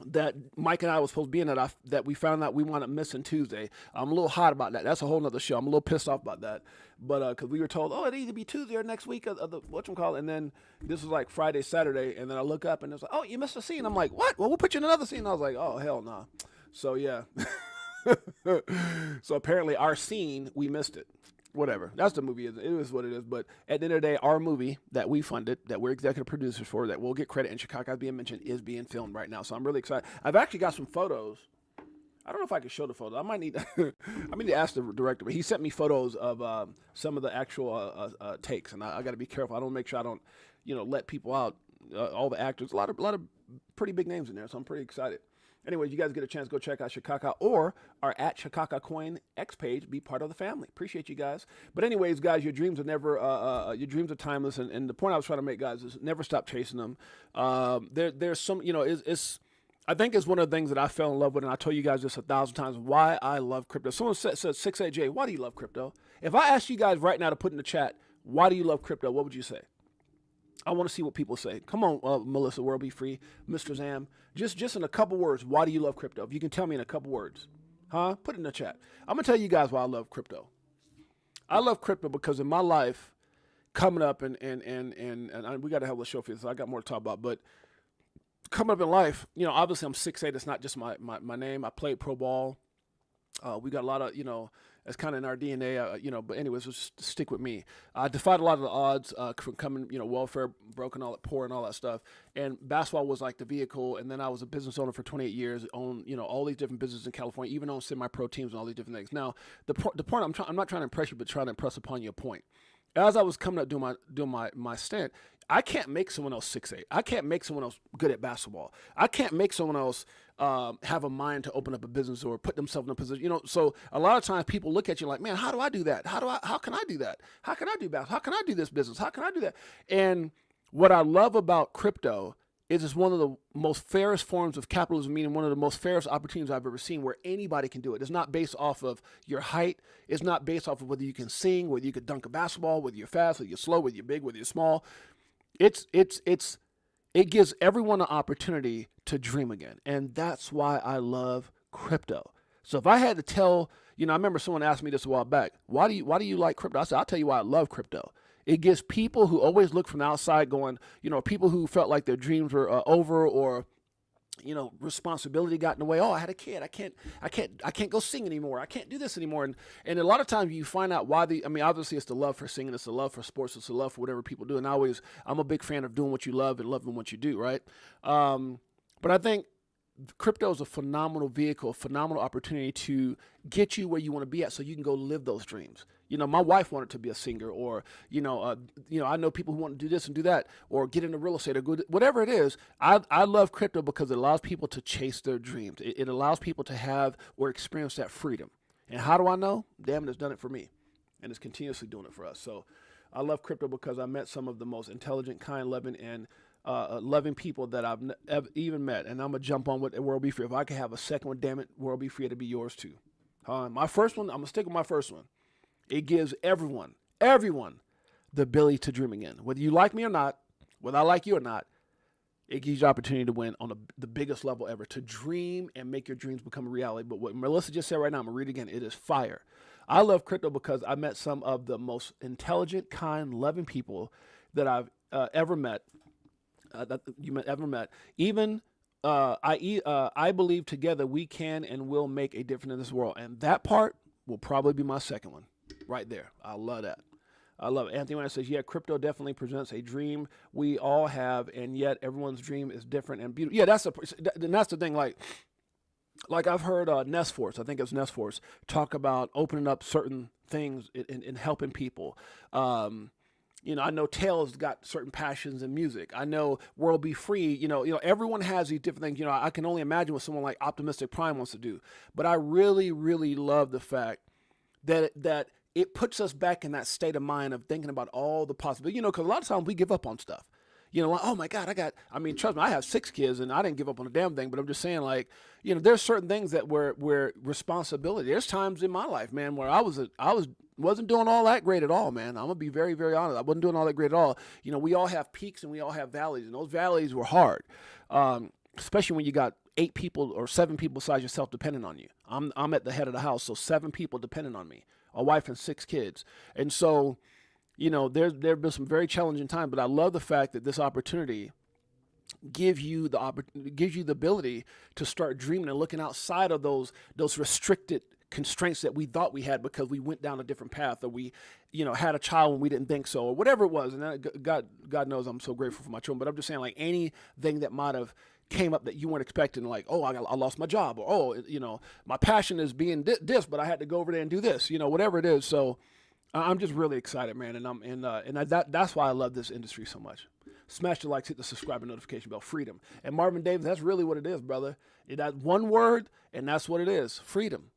that Mike and I was supposed to be in that we found out we wound up missing Tuesday. I'm a little hot about that. That's a whole nother show. I'm a little pissed off about that. But because we were told, it either be Tuesday or next week of the whatchamacallit. And then this was like Friday, Saturday. And then I look up and it's like, oh, you missed a scene. I'm like, what? Well, we'll put you in another scene. I was like, oh, hell no. Nah. So, yeah. So apparently our scene, we missed it. whatever. That's the movie. It is what it is. But at the end of the day, our movie that we funded, that we're executive producers for, that we'll get credit in Chicago, as being mentioned, is being filmed right now. So I'm really excited. I've actually got some photos. I don't know if I can show the photos. I might need I need to ask the director, but he sent me photos of some of the actual takes, and I got to be careful. I don't make sure I don't, let people out. All the actors, a lot of pretty big names in there, so I'm pretty excited. Anyways, you guys get a chance, go check out Chicago or our at Chicago Coin X page. Be part of the family. Appreciate you guys. But anyways, guys, your dreams are never your dreams are timeless, and the point I was trying to make, guys, is never stop chasing them. There's some, it's I think it's one of the things that I fell in love with, and I told you guys this 1,000 times, why I love crypto. Someone said 68J, why do you love crypto? If I asked you guys right now to put in the chat, why do you love crypto, what would you say? I want to see what people say. Come on, Melissa, World Be Free, Mr. Zam. Just in a couple words, why do you love crypto? If you can tell me in a couple words. Put it in the chat. I'm going to tell you guys why I love crypto. I love crypto because in my life, coming up, and we got to have a show for this, so I got more to talk about, but coming up in life, obviously I'm 6'8". It's not just my name. I played pro ball. We got a lot of, it's kind of in our DNA, but anyways, just stick with me. I defied a lot of the odds from coming, welfare, broken, all that, poor and all that stuff. And basketball was like the vehicle. And then I was a business owner for 28 years, owned, all these different businesses in California, even owned semi-pro teams and all these different things. Now, the point, I'm not trying to impress you, but trying to impress upon you a point. As I was coming up doing my stint, I can't make someone else 6'8". I can't make someone else good at basketball. I can't make someone else have a mind to open up a business or put themselves in a position. So a lot of times people look at you like, man, how do I do that? How can I do that? How can I do basketball? How can I do this business? How can I do that? And what I love about crypto is it's one of the most fairest forms of capitalism, meaning one of the most fairest opportunities I've ever seen where anybody can do it. It's not based off of your height. It's not based off of whether you can sing, whether you could dunk a basketball, whether you're fast, whether you're slow, whether you're big, whether you're small. It gives everyone an opportunity to dream again. And that's why I love crypto. So if I had to tell, I remember someone asked me this a while back, why do you like crypto? I said, I'll tell you why I love crypto. It gives people who always look from the outside going, people who felt like their dreams were over, or, responsibility got in the way. Oh, I had a kid. I can't go sing anymore. I can't do this anymore. And a lot of times you find out why obviously it's the love for singing. It's the love for sports. It's the love for whatever people do. And I'm a big fan of doing what you love and loving what you do. Right. But I think crypto is a phenomenal vehicle, a phenomenal opportunity to get you where you want to be at so you can go live those dreams. My wife wanted to be a singer, or, I know people who want to do this and do that, or get into real estate, or go, whatever it is. I love crypto because it allows people to chase their dreams. It allows people to have or experience that freedom. And how do I know? Damn, it's done it for me. And it's continuously doing it for us. So I love crypto because I met some of the most intelligent, kind, loving, and loving people that I've even met. And I'm going to jump on with World Be Free. If I could have a second one, damn it, World Be Free, it'll be yours too. My first one, I'm going to stick with my first one. It gives everyone, the ability to dream again. Whether you like me or not, whether I like you or not, it gives you the opportunity to win on the biggest level ever, to dream and make your dreams become a reality. But what Melissa just said right now, I'm going to read it again. It is fire. I love crypto because I met some of the most intelligent, kind, loving people that I've ever met. Even I believe together we can and will make a difference in this world. And that part will probably be my second one right there. I love that. I love it. Anthony Wayne says, yeah, crypto definitely presents a dream we all have, and yet everyone's dream is different and beautiful. Yeah, that's the thing. Like I've heard Nest Force, I think it's Nest Force, talk about opening up certain things in helping people. I know Taylor's got certain passions in music. I know World Be Free. Everyone has these different things. I can only imagine what someone like Optimistic Prime wants to do. But I really, really love the fact that it puts us back in that state of mind of thinking about all the possibilities. Because a lot of times we give up on stuff. Like, oh my God, trust me, I have 6 kids and I didn't give up on a damn thing, but I'm just saying, like, there's certain things that were responsibility. There's times in my life, man, where I wasn't doing all that great at all, man. I'm gonna be very, very honest. I wasn't doing all that great at all. We all have peaks and we all have valleys, and those valleys were hard. Especially when you got 8 people or 7 people besides yourself depending on you. I'm at the head of the house, so 7 people depending on me, a wife and 6 kids. And so, there have been some very challenging times, but I love the fact that this opportunity gives you the ability to start dreaming and looking outside of those restricted constraints that we thought we had because we went down a different path, or we, had a child when we didn't think so, or whatever it was. And God knows I'm so grateful for my children. But I'm just saying, like, anything that might have came up that you weren't expecting, like, oh, I lost my job, or my passion is being this, but I had to go over there and do this, whatever it is. So I'm just really excited, man, and that's why I love this industry so much. Smash the likes, hit the subscribe and notification bell. Freedom. And Marvin Davis, that's really what it is, brother. That's one word, and that's what it is. Freedom.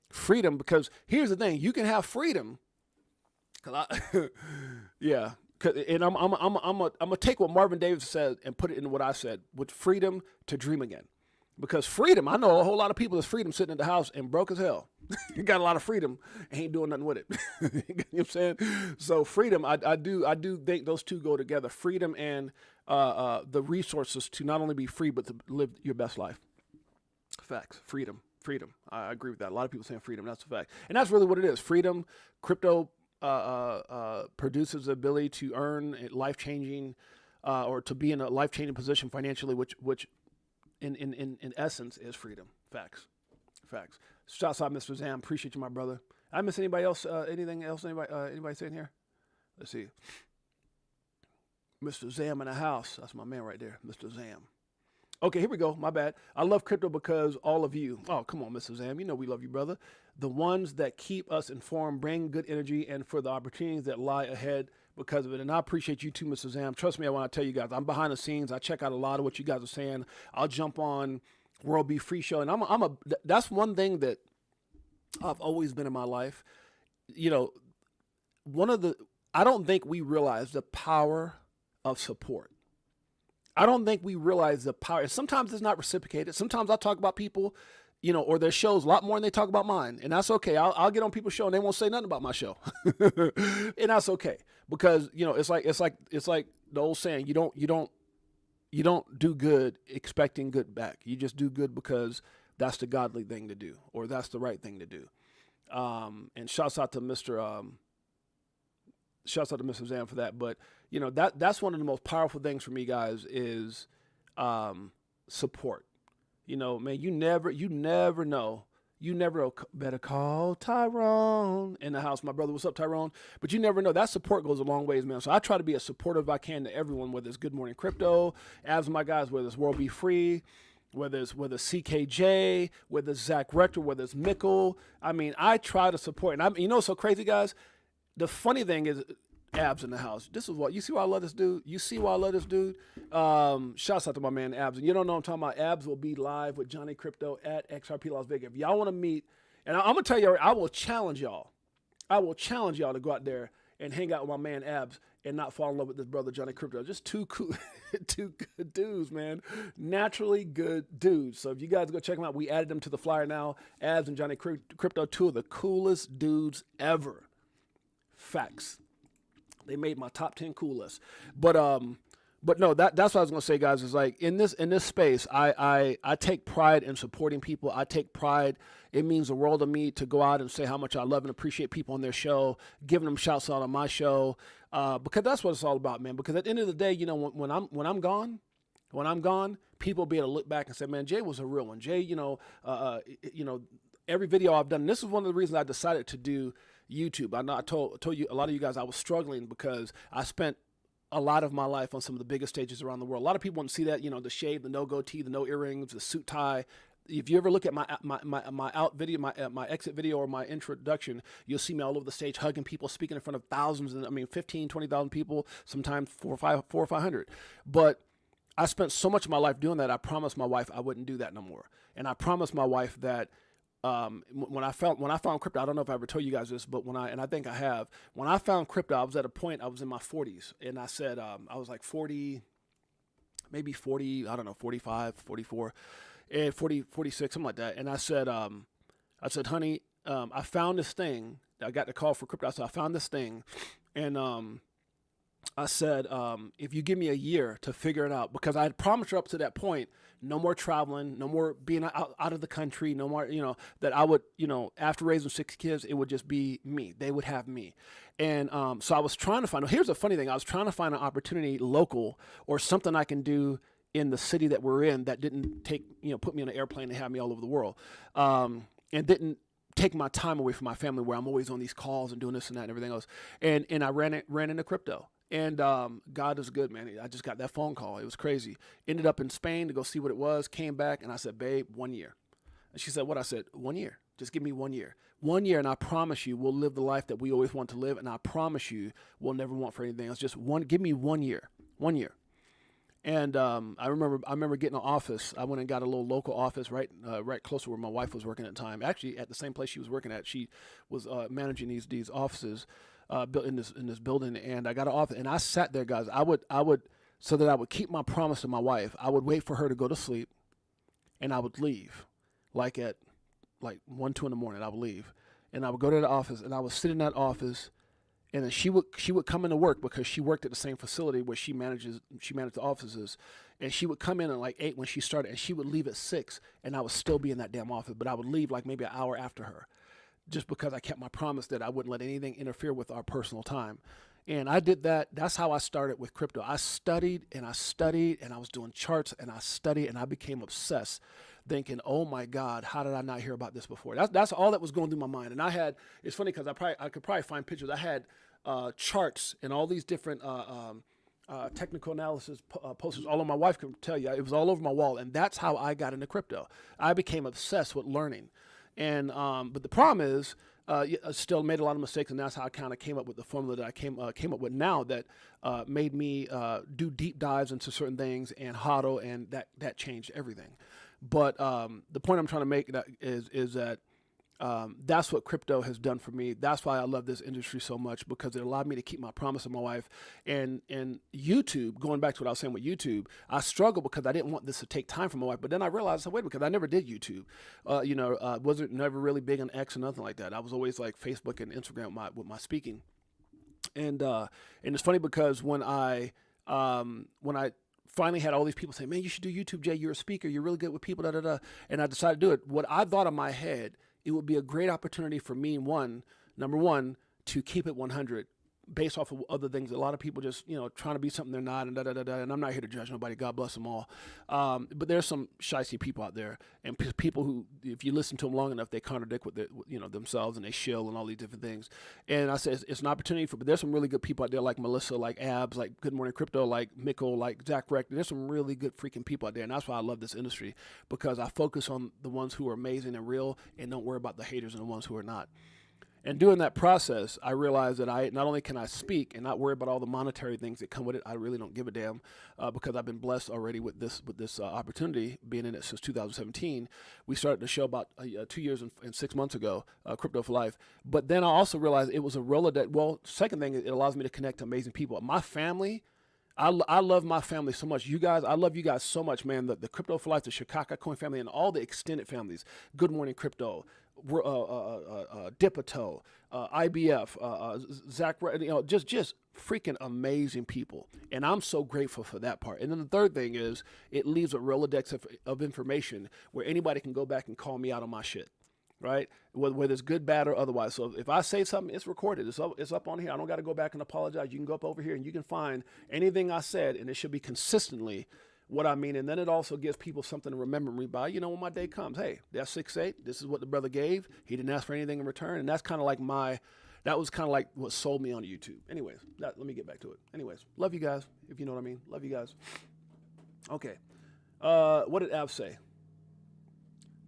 Freedom, because here's the thing: you can have freedom. Yeah. And I'm gonna take what Marvin Davis said and put it into what I said, with freedom to dream again. Because freedom, I know a whole lot of people that's freedom sitting in the house and broke as hell. You got a lot of freedom and ain't doing nothing with it. You know what I'm saying? So freedom, I do think those two go together. Freedom and the resources to not only be free, but to live your best life. Facts. Freedom. I agree with that. A lot of people saying freedom. That's a fact. And that's really what it is. Freedom, crypto produces the ability to earn life-changing or to be in a life-changing position financially, which in essence is freedom. Facts. Shouts out, Mr. Zam. Appreciate you, my brother. I miss anybody else? Anything else? Anybody saying here? Let's see. Mr. Zam in the house. That's my man right there, Mr. Zam. Okay, here we go. My bad. I love crypto because all of you. Oh, come on, Mr. Zam. You know we love you, brother. The ones that keep us informed, bring good energy, and for the opportunities that lie ahead because of it. And I appreciate you too, Mr. Zam. Trust me, I want to tell you guys, I'm behind the scenes. I check out a lot of what you guys are saying. I'll jump on World Be Free Show, and that's one thing that I've always been in my life. I don't think we realize the power of support. I don't think we realize the power. Sometimes it's not reciprocated. Sometimes I talk about people, or their shows a lot more than they talk about mine. And that's okay. I'll get on people's show and they won't say nothing about my show. And that's okay. Because, it's like the old saying, you don't do good expecting good back. You just do good because that's the godly thing to do, or that's the right thing to do. And shouts out to Mr. Zam for that. But that's one of the most powerful things for me, guys, is support. Man, you never know. Better call Tyrone in the house. My brother, what's up, Tyrone? But you never know. That support goes a long ways, man. So I try to be as supportive as I can to everyone, whether it's Good Morning Crypto, Abs, my guys, whether it's World Be Free, whether it's CKJ, whether it's Zach Rector, whether it's Mickle. I mean, I try to support. And what's so crazy, guys? The funny thing is, Abs in the house. This is what you see why I love this dude. Shouts out to my man Abs. And you don't know what I'm talking about. Abs will be live with Johnny Crypto at XRP Las Vegas. If y'all want to meet, and I'm gonna tell you, I will challenge y'all to go out there and hang out with my man Abs and not fall in love with this brother Johnny Crypto. Just two good dudes, man. Naturally good dudes. So if you guys go check them out, we added them to the flyer now. Abs and Johnny Crypto, two of the coolest dudes ever. Facts. They made my top 10 coolest. But no, that's what I was gonna say, guys, is like in this space, I take pride in supporting people. I take pride. It means the world to me to go out and say how much I love and appreciate people on their show, giving them shouts out on my show. Because that's what it's all about, man. Because at the end of the day, when I'm gone, people will be able to look back and say, man, Jay was a real one. Jay, every video I've done, and this is one of the reasons I decided to do YouTube. I know I told you, a lot of you guys, I was struggling because I spent a lot of my life on some of the biggest stages around the world. A lot of people want to see that, the shave, the no goatee, the no earrings, the suit tie. If you ever look at my out video, my exit video or my introduction, you'll see me all over the stage hugging people, speaking in front of thousands, 15, 20,000 people, sometimes 400 or 500. But I spent so much of my life doing that. I promised my wife I wouldn't do that no more. And I promised my wife that when I found crypto, I don't know if I ever told you guys this, but I think I have, when I found crypto, I was at a point, I was in my 40s, and I said, I was like 40, maybe 40, I don't know, 45, 44, and 40, 46, something like that. And I said, honey, I found this thing. I got the call for crypto. So I found this thing, and I said, if you give me a year to figure it out, because I had promised her up to that point, no more traveling, no more being out of the country, no more, that I would, after raising 6 kids, it would just be me. They would have me. And so I was trying to find, here's the funny thing. I was trying to find an opportunity local or something I can do in the city that we're in that didn't put me on an airplane and have me all over the world. And didn't take my time away from my family where I'm always on these calls and doing this and that and everything else. And I ran into crypto. And God is good, man. I just got that phone call. It was crazy. Ended up in Spain to go see what it was. Came back and I said, babe, 1 year. And she said, what? I said, 1 year. Just give me 1 year. 1 year, and I promise you we'll live the life that we always want to live. And I promise you we'll never want for anything else. Just give me 1 year. 1 year. And I remember getting an office. I went and got a little local office right close to where my wife was working at the time. Actually, at the same place she was working at. She was managing these offices built in this building. And I got an office, and I sat there, guys. I would so that I would keep my promise to my wife. I would wait for her to go to sleep, and I would leave, like at 1, 2 in the morning. I would leave, and I would go to the office, and I would sit in that office. And then she would come into work because she worked at the same facility where she managed the offices, and she would come in at like 8 when she started, and she would leave at 6, and I would still be in that damn office, but I would leave like maybe an hour after her, just because I kept my promise that I wouldn't let anything interfere with our personal time. And I did that. That's how I started with crypto. I studied and I studied, and I was doing charts, and I studied, and I became obsessed, thinking, oh my God, how did I not hear about this before? That's all that was going through my mind. And it's funny because I could probably find pictures. I had charts and all these different technical analysis posters. All of my wife can tell you, it was all over my wall. And that's how I got into crypto. I became obsessed with learning. And but the problem is, I still made a lot of mistakes, and that's how I kind of came up with the formula that I came up with now that made me do deep dives into certain things and HODL, and that changed everything. But the point I'm trying to make is that that's what crypto has done for me. That's why I love this industry so much, because it allowed me to keep my promise to my wife. And YouTube, going back to what I was saying with YouTube, I struggled because I didn't want this to take time from my wife. But then I realized, wait a minute, because I never did YouTube. Wasn't never really big on X or nothing like that. I was always like Facebook and Instagram with my speaking. And it's funny because when I finally had all these people say, man, you should do YouTube, Jay. You're a speaker. You're really good with people, And I decided to do it. What I thought in my head, it would be a great opportunity for me, number one, to keep it 100 based off of other things. A lot of people just, trying to be something they're not, and and I'm not here to judge nobody. God bless them all. But there's some shicey people out there, and people who, if you listen to them long enough, they contradict with themselves, and they shill and all these different things. And I said, it's an opportunity but there's some really good people out there, like Melissa, like Abs, like Good Morning Crypto, like Mikkel, like Zach Reck. There's some really good freaking people out there. And that's why I love this industry, because I focus on the ones who are amazing and real, and don't worry about the haters and the ones who are not. And during that process, I realized that I not only can I speak and not worry about all the monetary things that come with it. I really don't give a damn, because I've been blessed already with this opportunity, being in it since 2017. We started the show about 2 years and 6 months ago, Crypto for Life. But then I also realized it was a Rolodex. Well, second thing, it allows me to connect to amazing people. My family, I love my family so much. You guys, I love you guys so much, man. The Crypto for Life, the Chicago Coin family, and all the extended families. Good Morning Crypto, VTHO, IBF, Zach, just freaking amazing people. And I'm so grateful for that part. And then the third thing is, it leaves a Rolodex of information where anybody can go back and call me out on my shit. Right? Whether it's good, bad, or otherwise. So if I say something, it's recorded. It's up on here. I don't got to go back and apologize. You can go up over here and you can find anything I said, and it should be consistently what I mean. And then it also gives people something to remember me by. When my day comes, hey, that's 6-8. This is what the brother gave. He didn't ask for anything in return. And that's kind of like that was kind of like what sold me on YouTube. Anyways, let me get back to it. Anyways, love you guys, if you know what I mean. Love you guys. Okay. What did Av say?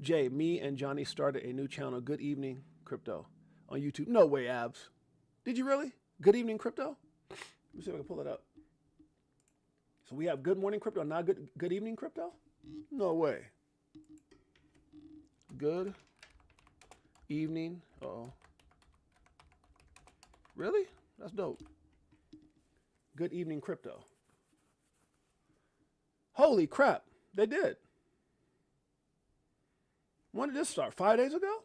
Jay, me and Johnny started a new channel, Good Evening Crypto, on YouTube. No way, Abs. Did you really? Good Evening Crypto? Let me see if I can pull it up. So we have Good Morning Crypto, now Good Evening Crypto? No way. Good Evening. Uh-oh. Really? That's dope. Good Evening Crypto. Holy crap. They did. When did this start? 5 days ago?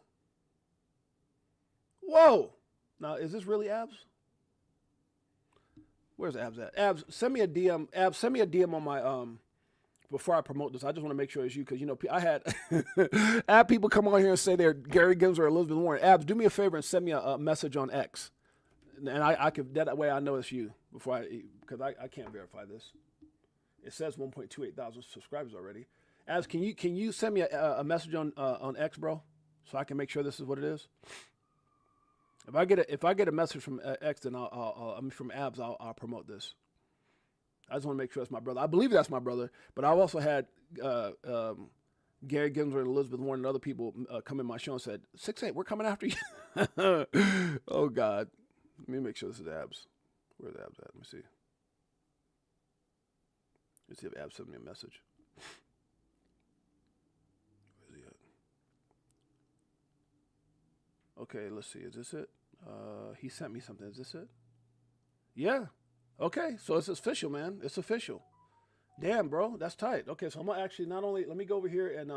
Whoa. Now, is this really Abs? Where's Abs at? Abs, send me a DM. Abs, send me a DM on my, before I promote this. I just want to make sure it's you, because, I had I people come on here and say they're Gary Gibbs or Elizabeth Warren. Abs, do me a favor and send me a message on X. And I could, that way I know it's you, because I can't verify this. It says 1.28 thousand subscribers already. Abs, can you send me a message on X, bro, so I can make sure this is what it is? If I get a message from X, then from Abs, I'll promote this. I just want to make sure it's my brother. I believe that's my brother, but I've also had Gary Ginsler and Elizabeth Warren and other people come in my show and said, 6'8", we're coming after you. Oh, God. Let me make sure this is Abs. Where's Abs at? Let me see. Let's see if Abs sent me a message. Where's he at? Okay, let's see. Is this it? He sent me something. Is this it? Yeah. Okay, so it's official, man. It's official. Damn, bro, that's tight. Okay, so I'm gonna actually let me go over here and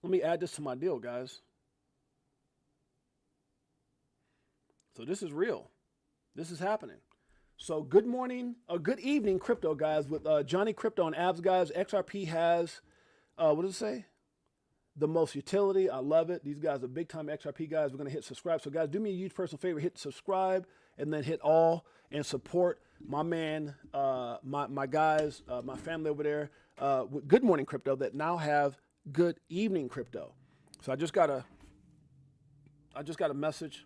let me add this to my deal, guys. So this is real. This is happening. So good morning, good evening, crypto guys, with Johnny Crypto and Abs, guys. XRP has, what does it say? The most utility. I love it. These guys are big time XRP guys. We're gonna hit subscribe. So guys, do me a huge personal favor, hit subscribe and then hit all and support my man, my guys, my family over there. With Good Morning Crypto that now have Good Evening Crypto. So I just got a message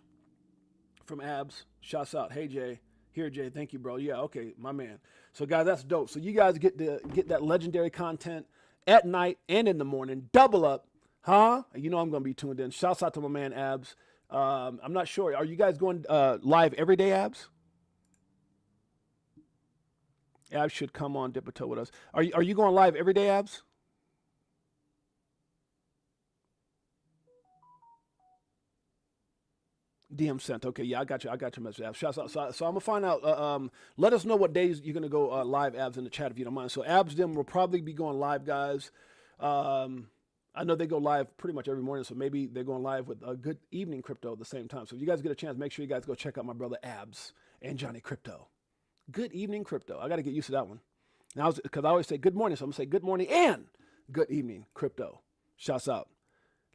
from Abs. Shouts out. Hey Jay. Here, Jay. Thank you, bro. Yeah, okay, my man. So guys, that's dope. So you guys get that legendary content at night and in the morning. Double up. Huh? You know I'm going to be tuned in. Shouts out to my man, Abs. I'm not sure. Are you guys going live every day, Abs? Abs should come on, dip a toe with us. Are you going live every day, Abs? DM sent. Okay, yeah, I got your message, Abs. Shouts out. So I'm gonna find out. Let us know what days you're gonna go live, Abs, in the chat if you don't mind. So Abs them will probably be going live, guys. I know they go live pretty much every morning, so maybe they're going live with a Good Evening Crypto at the same time. So if you guys get a chance, make sure you guys go check out my brother Abs and Johnny Crypto. Good Evening Crypto. I got to get used to that one. Now, because I always say good morning, so I'm going to say good morning and Good Evening Crypto. Shouts out.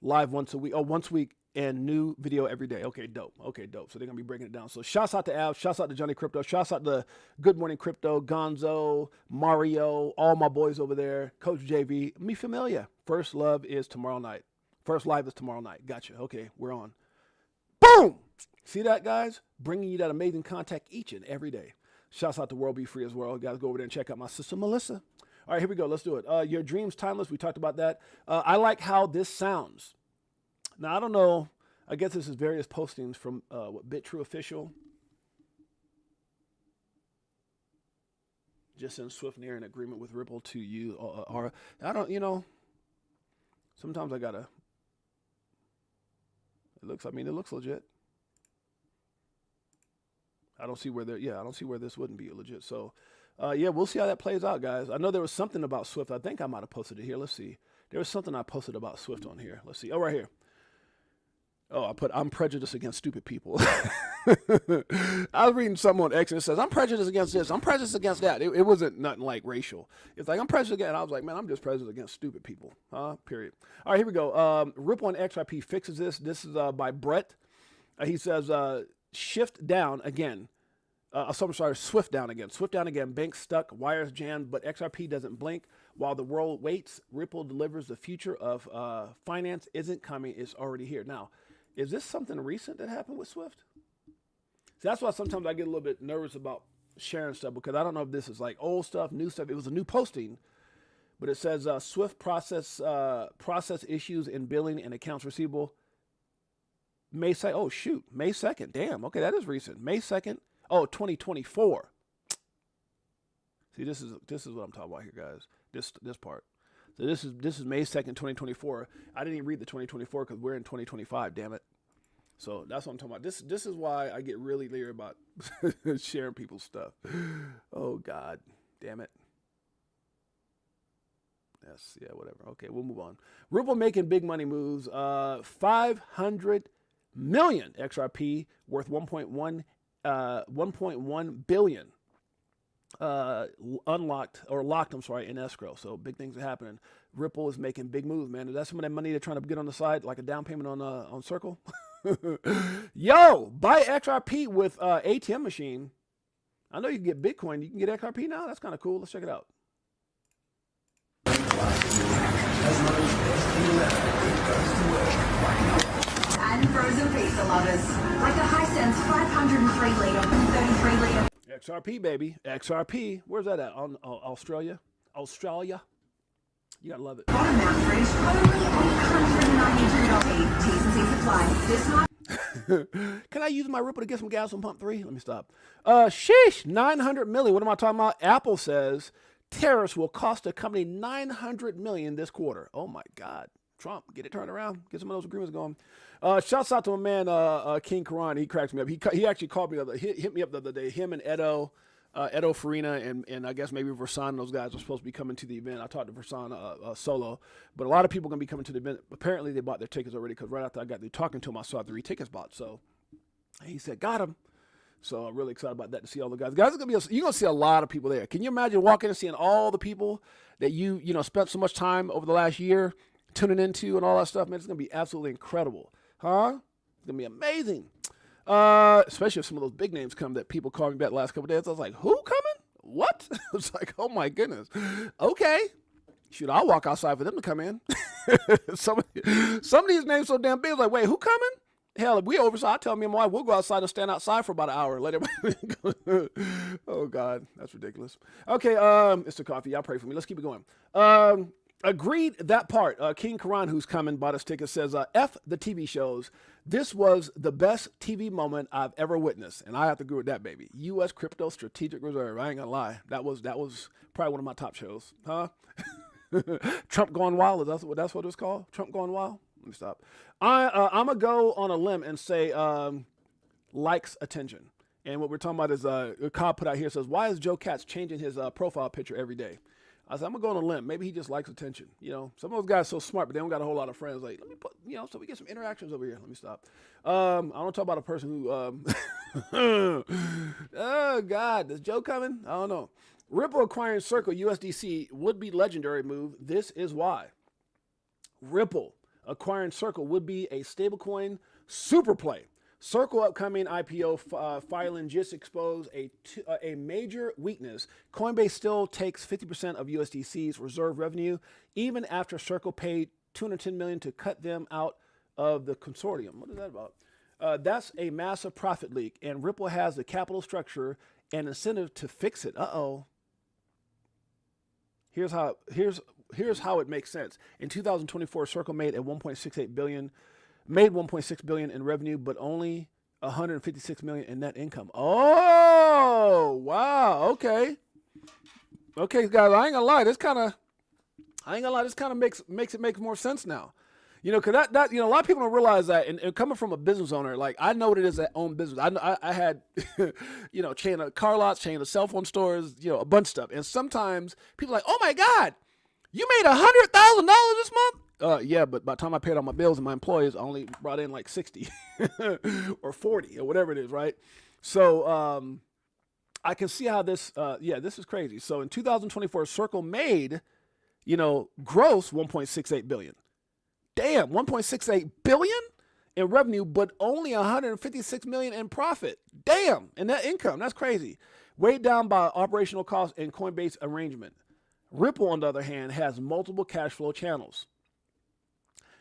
Live once a week. Oh, once a week and new video every day. Okay, dope. Okay, dope. So they're going to be breaking it down. So shouts out to Abs. Shouts out to Johnny Crypto. Shouts out to Good Morning Crypto, Gonzo, Mario, all my boys over there. Coach JV. Me familiar. First love is tomorrow night. First live is tomorrow night. Gotcha. Okay, we're on. Boom! See that, guys? Bringing you that amazing content each and every day. Shouts out to World Be Free as well. You guys go over there and check out my sister, Melissa. All right, here we go. Let's do it. Your dreams timeless. We talked about that. I like how this sounds. Now, I don't know. I guess this is various postings from BitTrue Official. Just in Swift near an agreement with Ripple to you. Or I don't, sometimes I gotta. It looks legit. I don't see where this wouldn't be legit. So, yeah, we'll see how that plays out, guys. I know there was something about Swift. I think I might have posted it here. Let's see. There was something I posted about Swift on here. Let's see. Oh, right here. Oh, I'm prejudiced against stupid people. I was reading something on X and it says, I'm prejudiced against this. I'm prejudiced against that. It wasn't nothing like racial. It's like, I'm prejudiced against, and I was like, man, I'm just prejudiced against stupid people. Period. All right, here we go. Ripple and XRP fixes this. This is by Brett. He says, shift down again. Swift down again. Swift down again. Bank stuck. Wires jammed. But XRP doesn't blink. While the world waits, Ripple delivers the future of finance isn't coming. It's already here. Now, is this something recent that happened with Swift? See, that's why sometimes I get a little bit nervous about sharing stuff because I don't know if this is like old stuff, new stuff. It was a new posting, but it says Swift process issues in billing and accounts receivable. May 2nd. Oh, shoot. May 2nd. Damn. Okay, that is recent. May 2nd. Oh, 2024. See, this is what I'm talking about here, guys. This part. So this is May 2nd, 2024. I didn't even read the 2024 because we're in 2025, damn it. So that's what I'm talking about. This is why I get really leery about sharing people's stuff. Oh, God. Damn it. Yes, yeah, whatever. Okay, we'll move on. Ripple making big money moves. 500 million XRP worth 1.1 billion locked in escrow. So big things are happening. Ripple is making big moves, man. Is that some of that money they're trying to get on the side, like a down payment on Circle? Yo, buy XRP with ATM machine. I know you can get Bitcoin. You can get XRP now. That's kind of cool. Let's check it out. And frozen pizza lovers, like the Hisense 503 litre and 33 litre. XRP, baby. XRP. Where's that at? On Australia? Australia? You gotta love it. Bottom mount fridge, only $892. T's and C's apply. This month. Can I use my Ripple to get some gas on pump 3? Let me stop. Sheesh, 900 million. What am I talking about? Apple says tariffs will cost the company 900 million this quarter. Oh my God. Trump, get it turned around. Get some of those agreements going. Shouts out to my man, King Karan. He cracks me up. He actually called me, hit me up the other day. Him and Edo Farina and I guess maybe Versan, those guys are supposed to be coming to the event. I talked to Versan solo, but a lot of people are going to be coming to the event. Apparently they bought their tickets already because right after I got through talking to him, I saw 3 tickets bought. So he said, got him. So I'm really excited about that to see all the guys. Guys, you're going to see a lot of people there. Can you imagine walking and seeing all the people that you spent so much time over the last year tuning into and all that stuff? Man, it's going to be absolutely incredible. Huh? It's going to be amazing. Especially if some of those big names come that people called me back the last couple of days. I was like, who coming? What? I was like, oh my goodness. Okay. Shoot, I'll walk outside for them to come in. some of these names so damn big. I was like, wait, who coming? Hell, if we oversaw, I tell me and my wife, we'll go outside and stand outside for about an hour and let everybody go. Oh God, that's ridiculous. Okay, it's the coffee. Y'all pray for me. Let's keep it going. Agreed that part. King Karan, who's coming, bought us tickets, says, F the TV shows. This was the best TV moment I've ever witnessed. And I have to agree with that, baby. U.S. Crypto Strategic Reserve. I ain't gonna lie. That was probably one of my top shows. Huh? Trump Gone Wild. That's what it was called? Trump Gone Wild? Let me stop. I'm going to go on a limb and say likes attention. And what we're talking about is Cobb put out here says, why is Joe Katz changing his profile picture every day? I said, I'm going to go on a limb. Maybe he just likes attention. Some of those guys are so smart, but they don't got a whole lot of friends. Like, let me put, so we get some interactions over here. Let me stop. I don't talk about a person who, oh, God, is Joe coming? I don't know. Ripple acquiring Circle USDC would be legendary move. This is why. Ripple acquiring Circle would be a stablecoin super play. Circle upcoming IPO filing just exposed a major weakness. Coinbase still takes 50% of USDC's reserve revenue, even after Circle paid $210 million to cut them out of the consortium. What is that about? That's a massive profit leak, and Ripple has the capital structure and incentive to fix it. Uh-oh. Here's how it makes sense. In 2024, Circle made $1.6 billion in revenue, but only $156 million in net income. Oh, wow. Okay, guys. I ain't gonna lie. This kind of makes it make more sense now. Because that a lot of people don't realize that. And coming from a business owner, like I know what it is to own business. I had, chain of car lots, chain of cell phone stores, a bunch of stuff. And sometimes people are like, oh my God, you made $100,000 this month. Yeah, but by the time I paid all my bills and my employees, I only brought in like 60 or 40 or whatever it is, right? So I can see how this, this is crazy. So in 2024, Circle made, gross $1.68 billion. Damn, $1.68 billion in revenue, but only $156 million in profit. Damn, and net income. That's crazy. Weighed down by operational costs and Coinbase arrangement. Ripple, on the other hand, has multiple cash flow channels.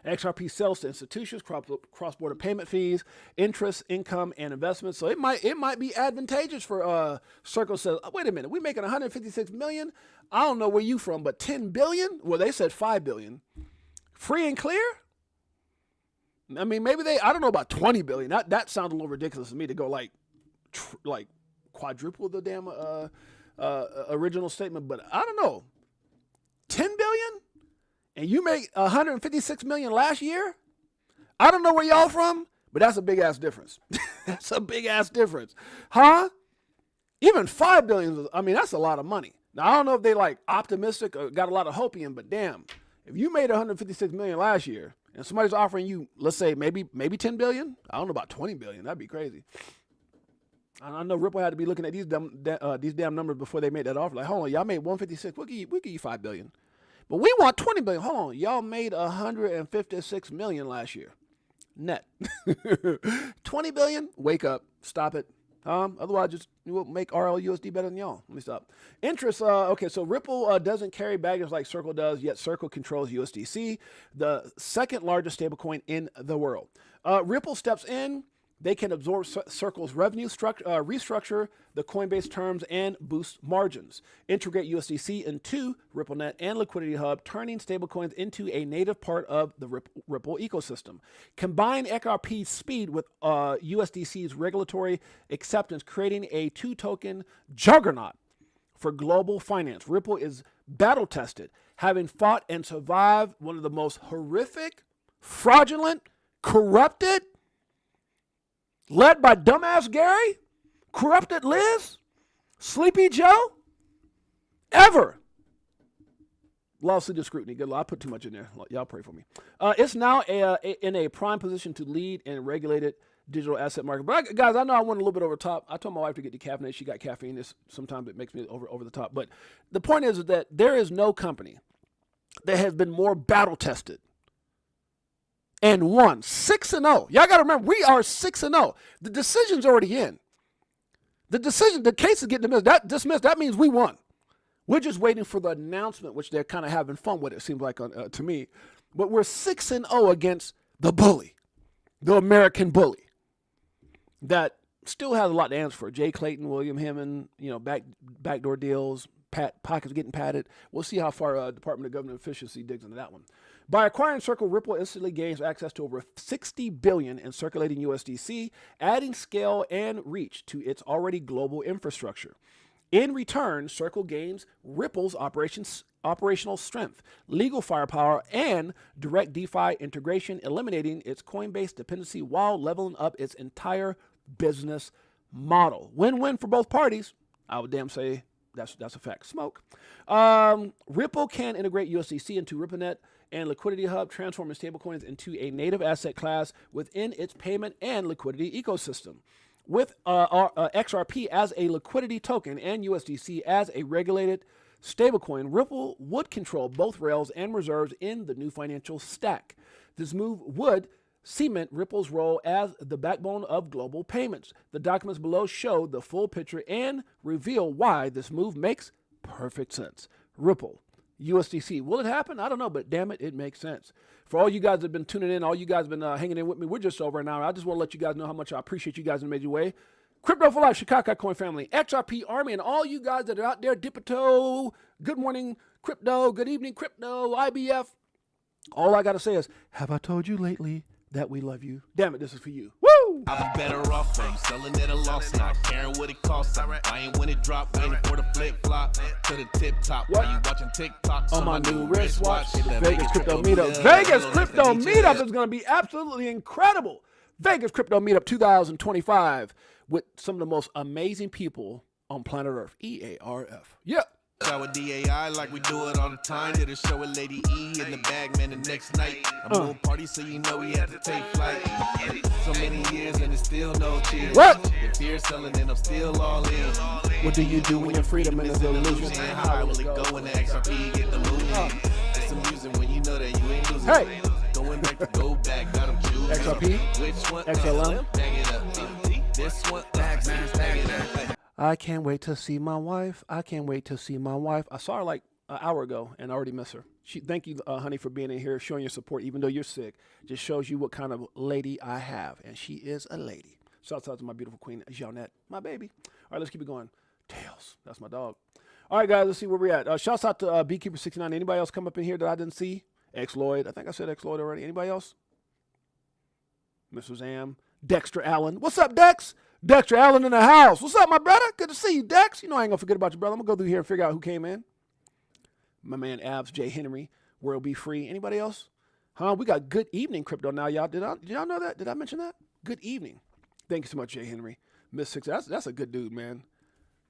XRP sells to institutions, cross-border payment fees, interest, income, and investments. So it might be advantageous for Circle says, oh, wait a minute, we're making $156 million. I don't know where you from, but $10 billion? Well, they said $5 billion. Free and clear? I mean, maybe I don't know about $20 billion. That sounds a little ridiculous to me to go like quadruple the damn original statement, but I don't know. $10 billion? And you make $156 million last year? I don't know where y'all from, but that's a big ass difference. That's a big ass difference. Huh? Even $5 billion, that's a lot of money. Now, I don't know if they like optimistic or got a lot of hope in, but damn, if you made $156 million last year and somebody's offering you, let's say maybe $10 billion, I don't know about $20 billion, that'd be crazy. I know Ripple had to be looking at these damn numbers before they made that offer. Like, hold on, y'all made 156. We'll give you $5 billion. But we want $20 billion. Hold on, y'all made $156 million last year. Net. $20 billion? Wake up. Stop it. Otherwise, just we'll make RLUSD better than y'all. Let me stop. Interest. Okay, so Ripple doesn't carry baggage like Circle does, yet Circle controls USDC, the second largest stablecoin in the world. Ripple steps in. They can absorb Circle's revenue, restructure the Coinbase terms, and boost margins. Integrate USDC into RippleNet and Liquidity Hub, turning stablecoins into a native part of the Ripple ecosystem. Combine XRP's speed with USDC's regulatory acceptance, creating a two-token juggernaut for global finance. Ripple is battle-tested, having fought and survived one of the most horrific, fraudulent, corrupted, led by dumbass Gary, corrupted Liz, Sleepy Joe, ever. Lawsuit of scrutiny. Good luck. I put too much in there. Y'all pray for me. It's now in a prime position to lead in regulated digital asset market. But guys, I know I went a little bit over the top. I told my wife to get decaffeinated. She got caffeine. Sometimes it makes me over the top. But the point is that there is no company that has been more battle tested and won 6-0. Y'all got to remember, we are 6-0. The decision's already in. The case is getting dismissed. That means we won. We're just waiting for the announcement, which they're kind of having fun with, it seems like to me. But we're 6-0 against the bully, the American bully, that still has a lot to answer for. Jay Clayton, William Hammond, backdoor deals, pockets getting padded. We'll see how far Department of Government Efficiency digs into that one. By acquiring Circle, Ripple instantly gains access to over $60 billion in circulating USDC, adding scale and reach to its already global infrastructure. In return, Circle gains Ripple's operational strength, legal firepower, and direct DeFi integration, eliminating its Coinbase dependency while leveling up its entire business model. Win-win for both parties. I would damn say that's a fact. Smoke. Ripple can integrate USDC into RippleNet and Liquidity Hub, transforming stablecoins into a native asset class within its payment and liquidity ecosystem. With XRP as a liquidity token and USDC as a regulated stablecoin, Ripple would control both rails and reserves in the new financial stack. This move would cement Ripple's role as the backbone of global payments. The documents below show the full picture and reveal why this move makes perfect sense. Ripple, USDC. Will it happen? I don't know, but damn it, it makes sense. For all you guys that have been tuning in, all you guys have been hanging in with me, we're just over an hour. I just want to let you guys know how much I appreciate you guys in a major way. Crypto for Life, Chicago Coin Family, XRP Army, and all you guys that are out there, Dipito, good morning, crypto, good evening, crypto, IBF. All I got to say is, have I told you lately that we love you? Damn it, this is for you. Woo! I'll be better off from selling at a loss, not caring what it costs. I ain't when it drop, waiting for the flip flop to the tip top. While you watching TikToks on my new wristwatch. Vegas Crypto Meetup. Vegas Crypto Meetup is going to be absolutely incredible. Vegas Crypto Meetup 2025 with some of the most amazing people on planet Earth. EARF. Yep. Shower DAI like we do it all the time. Did a show with Lady E in the bag, man, the next night. I'm on party, so you know we had to take flight. So many years and it's still no cheers. What? If you're selling, then I'm still all in. What do you do when your freedom is an illusion? How will it go when the XRP get the movie? It's amusing when you know that you ain't losing. Hey. Going back to go back, got them choosing. XRP? Which one? XLM? Bang it up. This one? Bang it up. I can't wait to see my wife. I can't wait to see my wife. I saw her like an hour ago and I already miss her. Thank you, honey, for being in here, showing your support, even though you're sick. Just shows you what kind of lady I have. And she is a lady. Shouts out to my beautiful queen, Jeanette, my baby. All right, let's keep it going. Tails, that's my dog. All right, guys, let's see where we're at. Shouts out to Beekeeper69. Anybody else come up in here that I didn't see? X-Lloyd. I think I said X-Lloyd already. Anybody else? Mr. Zam. Dexter Allen. What's up, Dex? Dexter Allen in the house. What's up, my brother? Good to see you, Dex. You know I ain't going to forget about you, brother. I'm going to go through here and figure out who came in. My man Abs, Jay Henry, World Be Free. Anybody else? We got good evening crypto now, y'all. Did y'all know that? Did I mention that? Good evening. Thank you so much, Jay Henry. Miss Six. That's a good dude, man.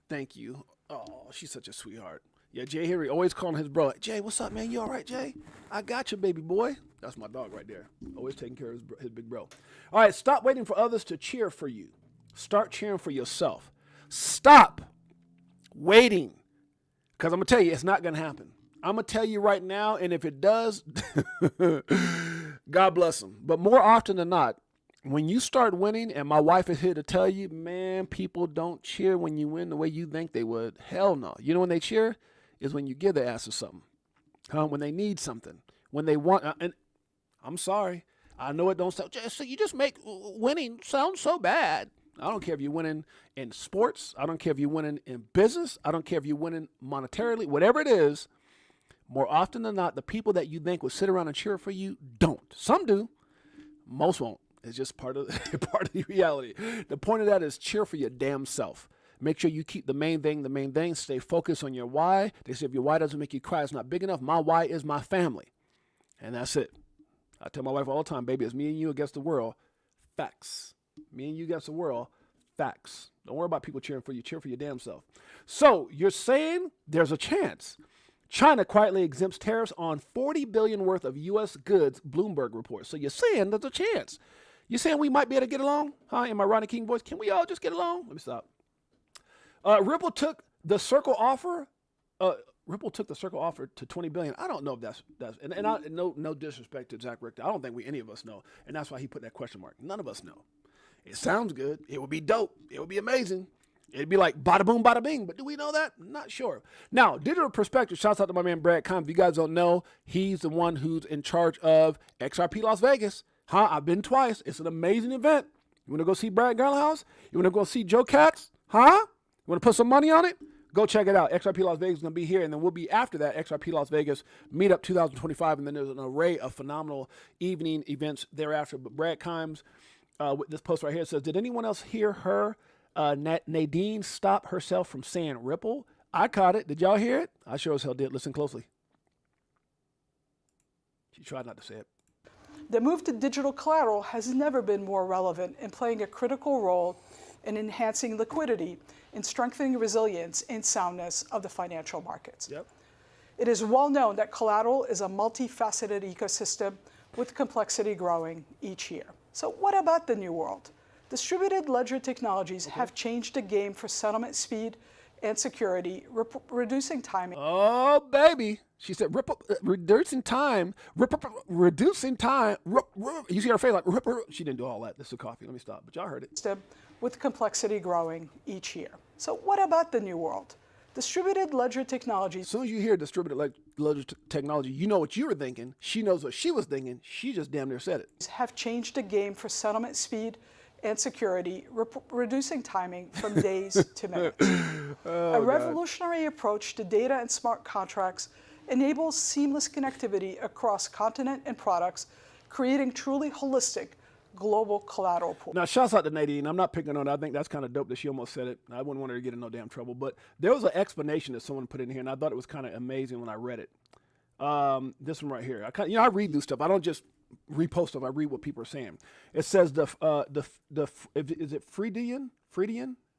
Thank you. Oh, she's such a sweetheart. Yeah, Jay Henry always calling his bro. Jay, what's up, man? You all right, Jay? I got you, baby boy. That's my dog right there. Always taking care of his big bro. All right, stop waiting for others to cheer for you. Start cheering for yourself. Stop waiting. Because I'm going to tell you, it's not going to happen. I'm going to tell you right now, and if it does, God bless him. But more often than not, when you start winning, and my wife is here to tell you, man, people don't cheer when you win the way you think they would. Hell no. You know when they cheer? Is when you give their asses something. When they need something. When they want, and I'm sorry. I know it don't sound, so you just make winning sound so bad. I don't care if you're winning in sports. I don't care if you're winning in business. I don't care if you're winning monetarily. Whatever it is, more often than not, the people that you think would sit around and cheer for you don't. Some do. Most won't. It's just part of the reality. The point of that is cheer for your damn self. Make sure you keep the main thing. Stay focused on your why. They say if your why doesn't make you cry, it's not big enough. My why is my family. And that's it. I tell my wife all the time, baby, it's me and you against the world. Facts. Me and you against the world. Facts. Don't worry about people cheering for you. Cheer for your damn self. So you're saying there's a chance. China quietly exempts tariffs on $40 billion worth of U.S. goods, Bloomberg reports. So you're saying there's a chance. You're saying we might be able to get along? Huh? In my Ronnie King voice, can we all just get along? Let me stop. Ripple took the Circle offer. Ripple took the Circle offer to $20 billion. I don't know if that's no disrespect to Zach Richter. I don't think any of us know, and that's why he put that question mark. None of us know. It sounds good. It would be dope. It would be amazing. It'd be like bada boom, bada bing. But do we know that? Not sure. Now, Digital Perspective, shouts out to my man Brad Kime. If you guys don't know, he's the one who's in charge of XRP Las Vegas. I've been twice. It's an amazing event. You want to go see Brad Garlinghouse? You want to go see Joe Katz? You want to put some money on it? Go check it out. XRP Las Vegas is going to be here, and then we'll be after that XRP Las Vegas Meetup 2025, and then there's an array of phenomenal evening events thereafter. But Brad Kimes, with this post right here, says, did anyone else hear her, Nadine, stop herself from saying Ripple? I caught it. Did y'all hear it? I sure as hell did. Listen closely. She tried not to say it. The move to digital collateral has never been more relevant in playing a critical role in enhancing liquidity and strengthening resilience and soundness of the financial markets. Yep. It is well known that collateral is a multifaceted ecosystem with complexity growing each year. So what about the new world? Distributed ledger technologies have changed the game for settlement speed and security, reducing timing. Oh, baby. She said, reducing time. You see her face like, she didn't do all that. This is coffee. Let me stop. But y'all heard it. With complexity growing each year. So what about the new world? Distributed ledger technologies. As soon as you hear distributed ledger technology, you know what you were thinking. She knows what she was thinking. She just damn near said it. Have changed the game for settlement speed and security, reducing timing from days to minutes. A revolutionary approach to data and smart contracts enables seamless connectivity across continent and products, creating truly holistic global collateral pool. Now, shouts out to Nadine. I'm not picking on her. I think that's kind of dope that she almost said it. I wouldn't want her to get in no damn trouble. But there was an explanation that someone put in here, and I thought it was kind of amazing when I read it. This one right here. I read this stuff. I don't just repost stuff. I read what people are saying. It says is it Freudian?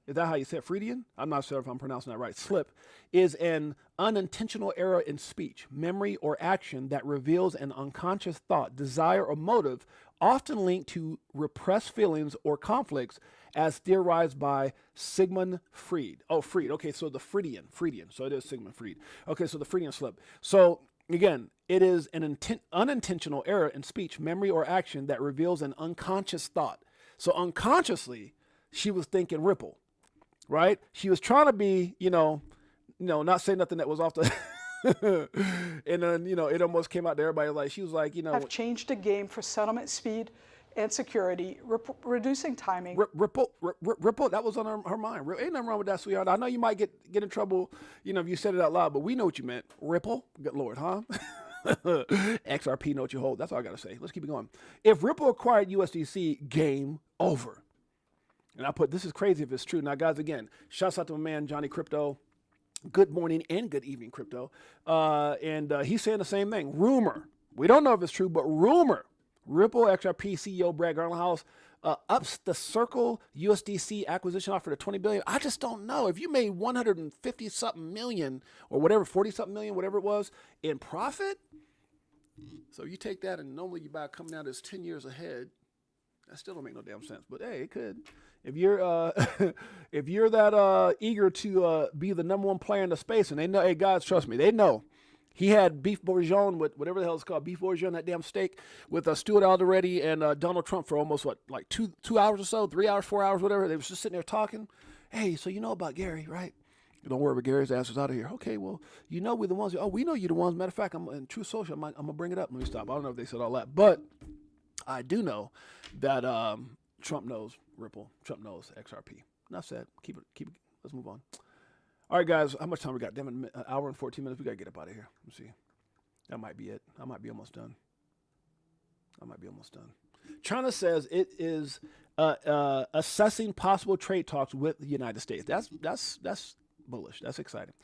Is that how you say it? Freudian? I'm not sure if I'm pronouncing that right. Slip is an unintentional error in speech, memory, or action that reveals an unconscious thought, desire, or motive, often linked to repressed feelings or conflicts, as theorized by Sigmund Freud. Oh, Freud. Okay, so the Freudian. So it is Sigmund Freud. Okay, so the Freudian slip. So again, it is an unintentional error in speech, memory, or action that reveals an unconscious thought. So unconsciously, she was thinking Ripple, right? She was trying to be, not say nothing that was off the... and then, it almost came out to everybody like, she was like, have changed the game for settlement speed and security, reducing timing. Ripple, that was on her mind. Ain't nothing wrong with that, sweetheart. I know you might get in trouble, if you said it out loud, but we know what you meant. Ripple, good Lord, huh? XRP, know what you hold. That's all I got to say. Let's keep it going. If Ripple acquired USDC, game over. And I put, this is crazy if it's true. Now, guys, again, shouts out to my man, Johnny Crypto. Good morning and good evening, Crypto. And he's saying the same thing. Rumor. We don't know if it's true, but rumor. Ripple XRP CEO Brad Garlinghouse ups the Circle USDC acquisition offer to $20 billion. I just don't know. If you made 150-something million or whatever, 40-something million, whatever it was, in profit, so you take that and normally you buy coming out as 10 years ahead, that still don't make no damn sense. But hey, it could. If you're if you're that eager to be the #1 player in the space, and they know, hey guys, trust me, they know He had beef bourguignon with whatever the hell it's called, beef bourguignon, that damn steak, with Stuart Alderete and Donald Trump for almost, like two hours or so, 3 hours, 4 hours, whatever. They was just sitting there talking. Hey, so you know about Gary, right? Don't worry, but Gary's ass is out of here. Okay, well, you know we're the ones. Oh, we know you're the ones. Matter of fact, I'm in True Social. I'm going to bring it up. Let me stop. I don't know if they said all that. But I do know that Trump knows Ripple. Trump knows XRP. Enough said. Keep it. Let's move on. All right, guys. How much time we got? Damn it, an hour and 14 minutes. We got to get up out of here. Let's see. That might be it. I might be almost done. China says it is assessing possible trade talks with the United States. That's bullish. That's exciting.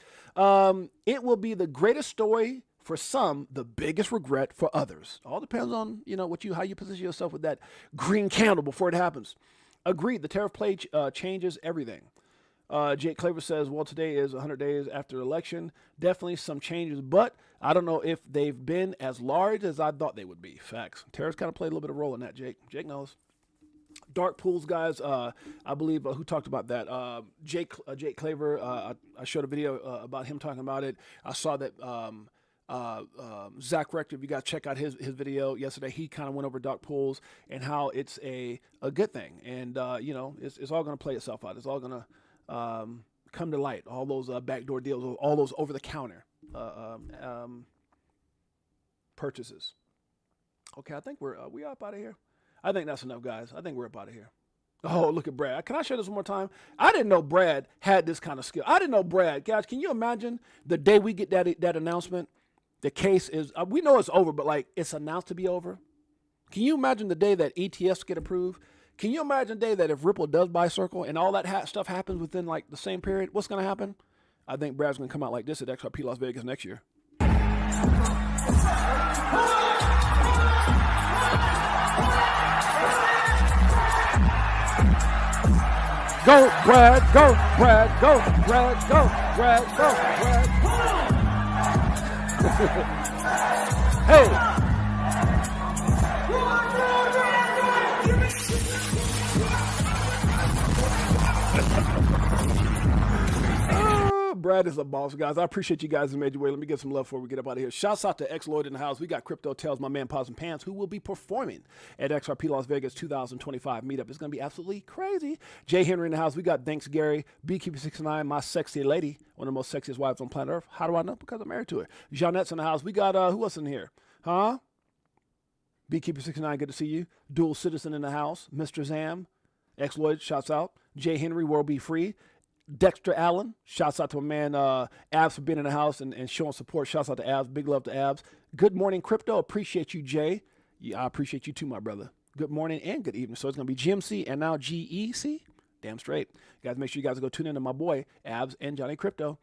It will be the greatest story for some, the biggest regret for others. All depends on how you position yourself with that green candle before it happens. Agreed. The tariff play changes everything. Jake Claver says, well, today is 100 days after the election. Definitely some changes, but I don't know if they've been as large as I thought they would be. Facts. Tariffs kind of played a little bit of role in that, Jake. Jake knows. Dark pools, guys. I believe who talked about that? Jake Claver. I showed a video about him talking about it. I saw that Zach Rector, if you guys check out his video yesterday, he kind of went over dark pools and how it's a good thing. And, it's all going to play itself out. It's all going to come to light. All those backdoor deals, all those over-the-counter purchases. Okay, I think we up out of here. I think that's enough, guys. I think we're up out of here. Oh, look at Brad. Can I share this one more time? I didn't know Brad had this kind of skill. I didn't know Brad. Guys, can you imagine the day we get that announcement? The case is, we know it's over, but like it's announced to be over. Can you imagine the day that ETFs get approved? Can you imagine the day that if Ripple does buy Circle and all that stuff happens within like the same period? What's going to happen? I think Brad's going to come out like this at XRP Las Vegas next year. Go, Brad, go, Brad, go, Brad, go, Brad, go, Brad. Hey. Brad is a boss, guys. I appreciate you guys in a major way. Let me get some love before we get up out of here. Shouts out to X Lloyd in the house. We got Crypto Tells, my man Paws and Pants, who will be performing at XRP Las Vegas 2025 meetup. It's going to be absolutely crazy. Jay Henry in the house. We got Thanks Gary, Beekeeper69, my sexy lady, one of the most sexiest wives on planet Earth. How do I know? Because I'm married to her. Jeanette's in the house. We got who else in here? Huh? Beekeeper69, good to see you. Dual Citizen in the house. Mr. Zam, X Lloyd, shouts out. Jay Henry, World Be Free. Dexter Allen, shouts out to my man Abs for being in the house and showing support. Shouts out to Abs. Big love to Abs. Good morning, Crypto. Appreciate you, Jay. Yeah, I appreciate you too, my brother. Good morning and good evening. So it's going to be GMC and now GEC. Damn straight. Guys, make sure you guys go tune in to my boy, Abs and Johnny Crypto.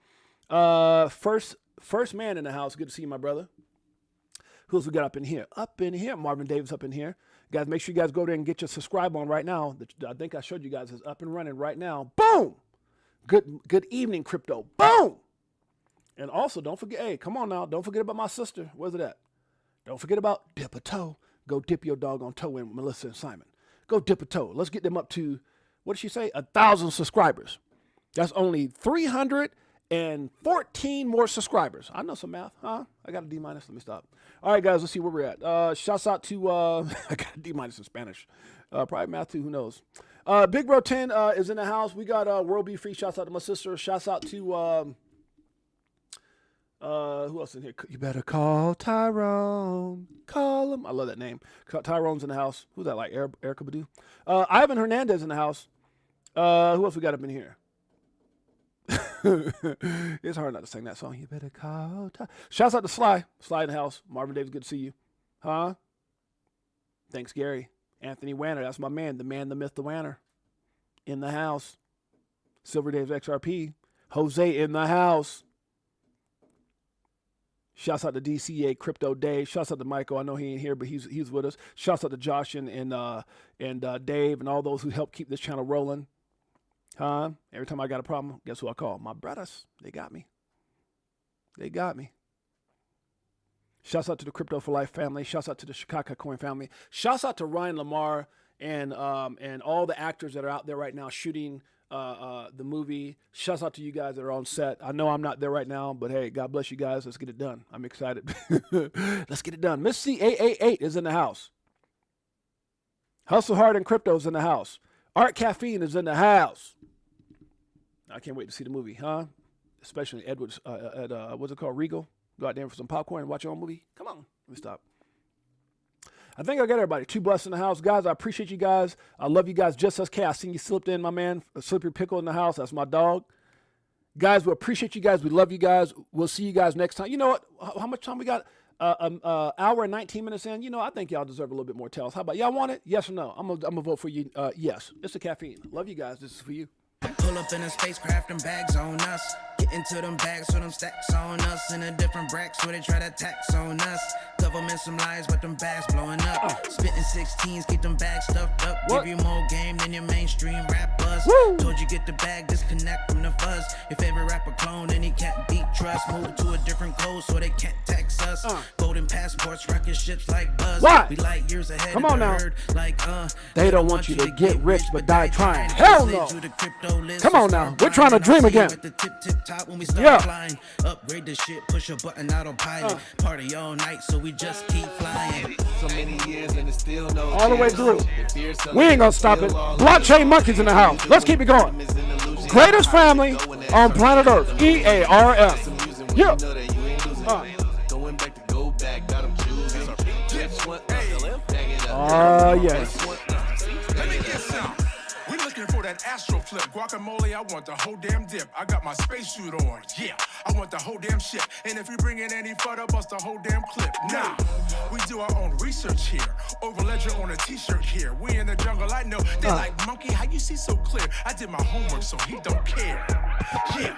First man in the house. Good to see you, my brother. Who else we got up in here? Up in here. Marvin Davis up in here. Guys, make sure you guys go there and get your subscribe on right now. I think I showed you guys is up and running right now. Boom! Good evening, Crypto. Boom! And also, don't forget, hey, come on now. Don't forget about my sister. Where's it at? Don't forget about Dip a Toe. Go dip your doggone toe in with Melissa and Simon. Go dip a toe. Let's get them up to, what did she say? 1,000 subscribers. That's only 314 more subscribers. I know some math, huh? I got a D-. Let me stop. All right, guys, let's see where we're at. Shouts out to, I got a D- in Spanish. Probably math too, who knows? Big Bro 10 is in the house. We got World Be Free. Shouts out to my sister. Shouts out to who else in here? You better call Tyrone. Call him. I love that name. Tyrone's in the house. Who's that? Like Erica Badu. Ivan Hernandez in the house. Who else we got up in here? It's hard not to sing that song. You better call Tyrone. Shouts out to Sly. Sly in the house. Marvin Davis, good to see you. Huh? Thanks, Gary. Anthony Wanner, that's my man, the myth, the Wanner, in the house. Silver Days XRP. Jose in the house. Shouts out to DCA Crypto Dave. Shouts out to Michael. I know he ain't here, but he's with us. Shouts out to Josh and Dave and all those who help keep this channel rolling. Huh? Every time I got a problem, guess who I call? My brothers. They got me. They got me. Shouts out to the Crypto for Life family. Shouts out to the Chicago Coin family. Shouts out to Ryan Lamar and all the actors that are out there right now shooting the movie. Shouts out to you guys that are on set. I know I'm not there right now, but hey, God bless you guys. Let's get it done. I'm excited. Let's get it done. Miss C888 is in the house. Hustle Hard and Crypto is in the house. Art Caffeine is in the house. I can't wait to see the movie, huh? Especially Edwards at what's it called, Regal. Go out there for some popcorn and watch your own movie. Come on, let me stop. I think I got everybody. 2 Blessed in the house. Guys, I appreciate you guys. I love you guys. Just us K. I seen you slipped in, my man. Slippery Pickle in the house. That's my dog. Guys, we appreciate you guys. We love you guys. We'll see you guys next time. You know what? How much time we got? Hour and 19 minutes in. You know, I think y'all deserve a little bit more tells. How about y'all want it? Yes or no? I'm gonna vote for you. Yes. It's the caffeine. Love you guys. This is for you. Pull up in a spacecraft and bags on us. Get into them bags with them stacks on us. In a different bracks where they try to tax on us. Government some lies, but them bags blowing up. Spitting 16s, keep them bags stuffed up. What? Give you more game than your mainstream rappers. Woo! Told you get the bag, disconnect from the fuzz. Your favorite rapper clone and he can't beat trust. Move to a different code so they can't tax us. Golden passports, rocket ships like Buzz. Why? We light years ahead Come of on the now. herd. Like, They don't want you to get rich but die trying. Hell no. Come on now. We're trying to dream again. Yeah. Upgrade the shit, push a button out on pilot. Party all night, so we just keep flying. So many years and it's still no All the way chance. through. If you're selling, We ain't gonna stop it. still all Blockchain in. monkeys in the house. Let's keep it going. Is an illusion. Greatest family on planet Earth. EARF. Yeah. Going back to go back, got 'em choosing. Which one? Bag it up. Oh, yes. Let me get some. We looking for that astro flip. Guacamole, I want the whole damn dip. I got my spacesuit on. Yeah, I want the whole damn shit. And if you bring in any further, bust the whole damn clip. Nah, we do our own research here. Over ledger on a t-shirt here. We in the jungle, I know. They like, monkey, how you see so clear? I did my homework, so he don't care. Yeah.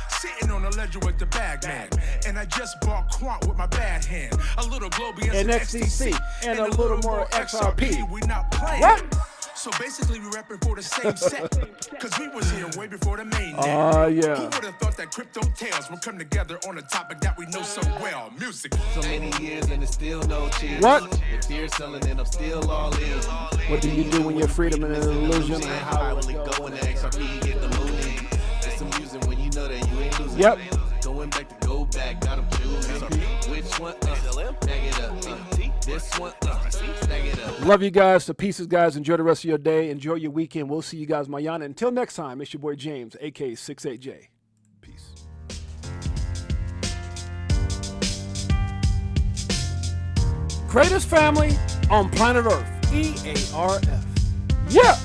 Sitting on the ledger with the bag man. And I just bought Quant with my bad hand. A little Globy and some XTC and a little more XRP. We not playing. What? So basically we repping for the same set. Cause we was here way before the main net. Oh, yeah. Who would have thought that crypto tales would come together on a topic that we know so well? Music. So many years and it's still no cheers. What? If you're selling and I'm still all in. What do you do when your freedom is an illusion? And how will it go when the XRP get the moving? It's amusing when you know that you ain't losing. Yep. Going back to go back, got 'em choosing. Which one? Bag it up. This one? Bag it up. Love you guys to pieces, guys. Enjoy the rest of your day. Enjoy your weekend. We'll see you guys mañana. Until next time, it's your boy James, AK68J. Peace. Greatest family on planet Earth. EARF. Yeah.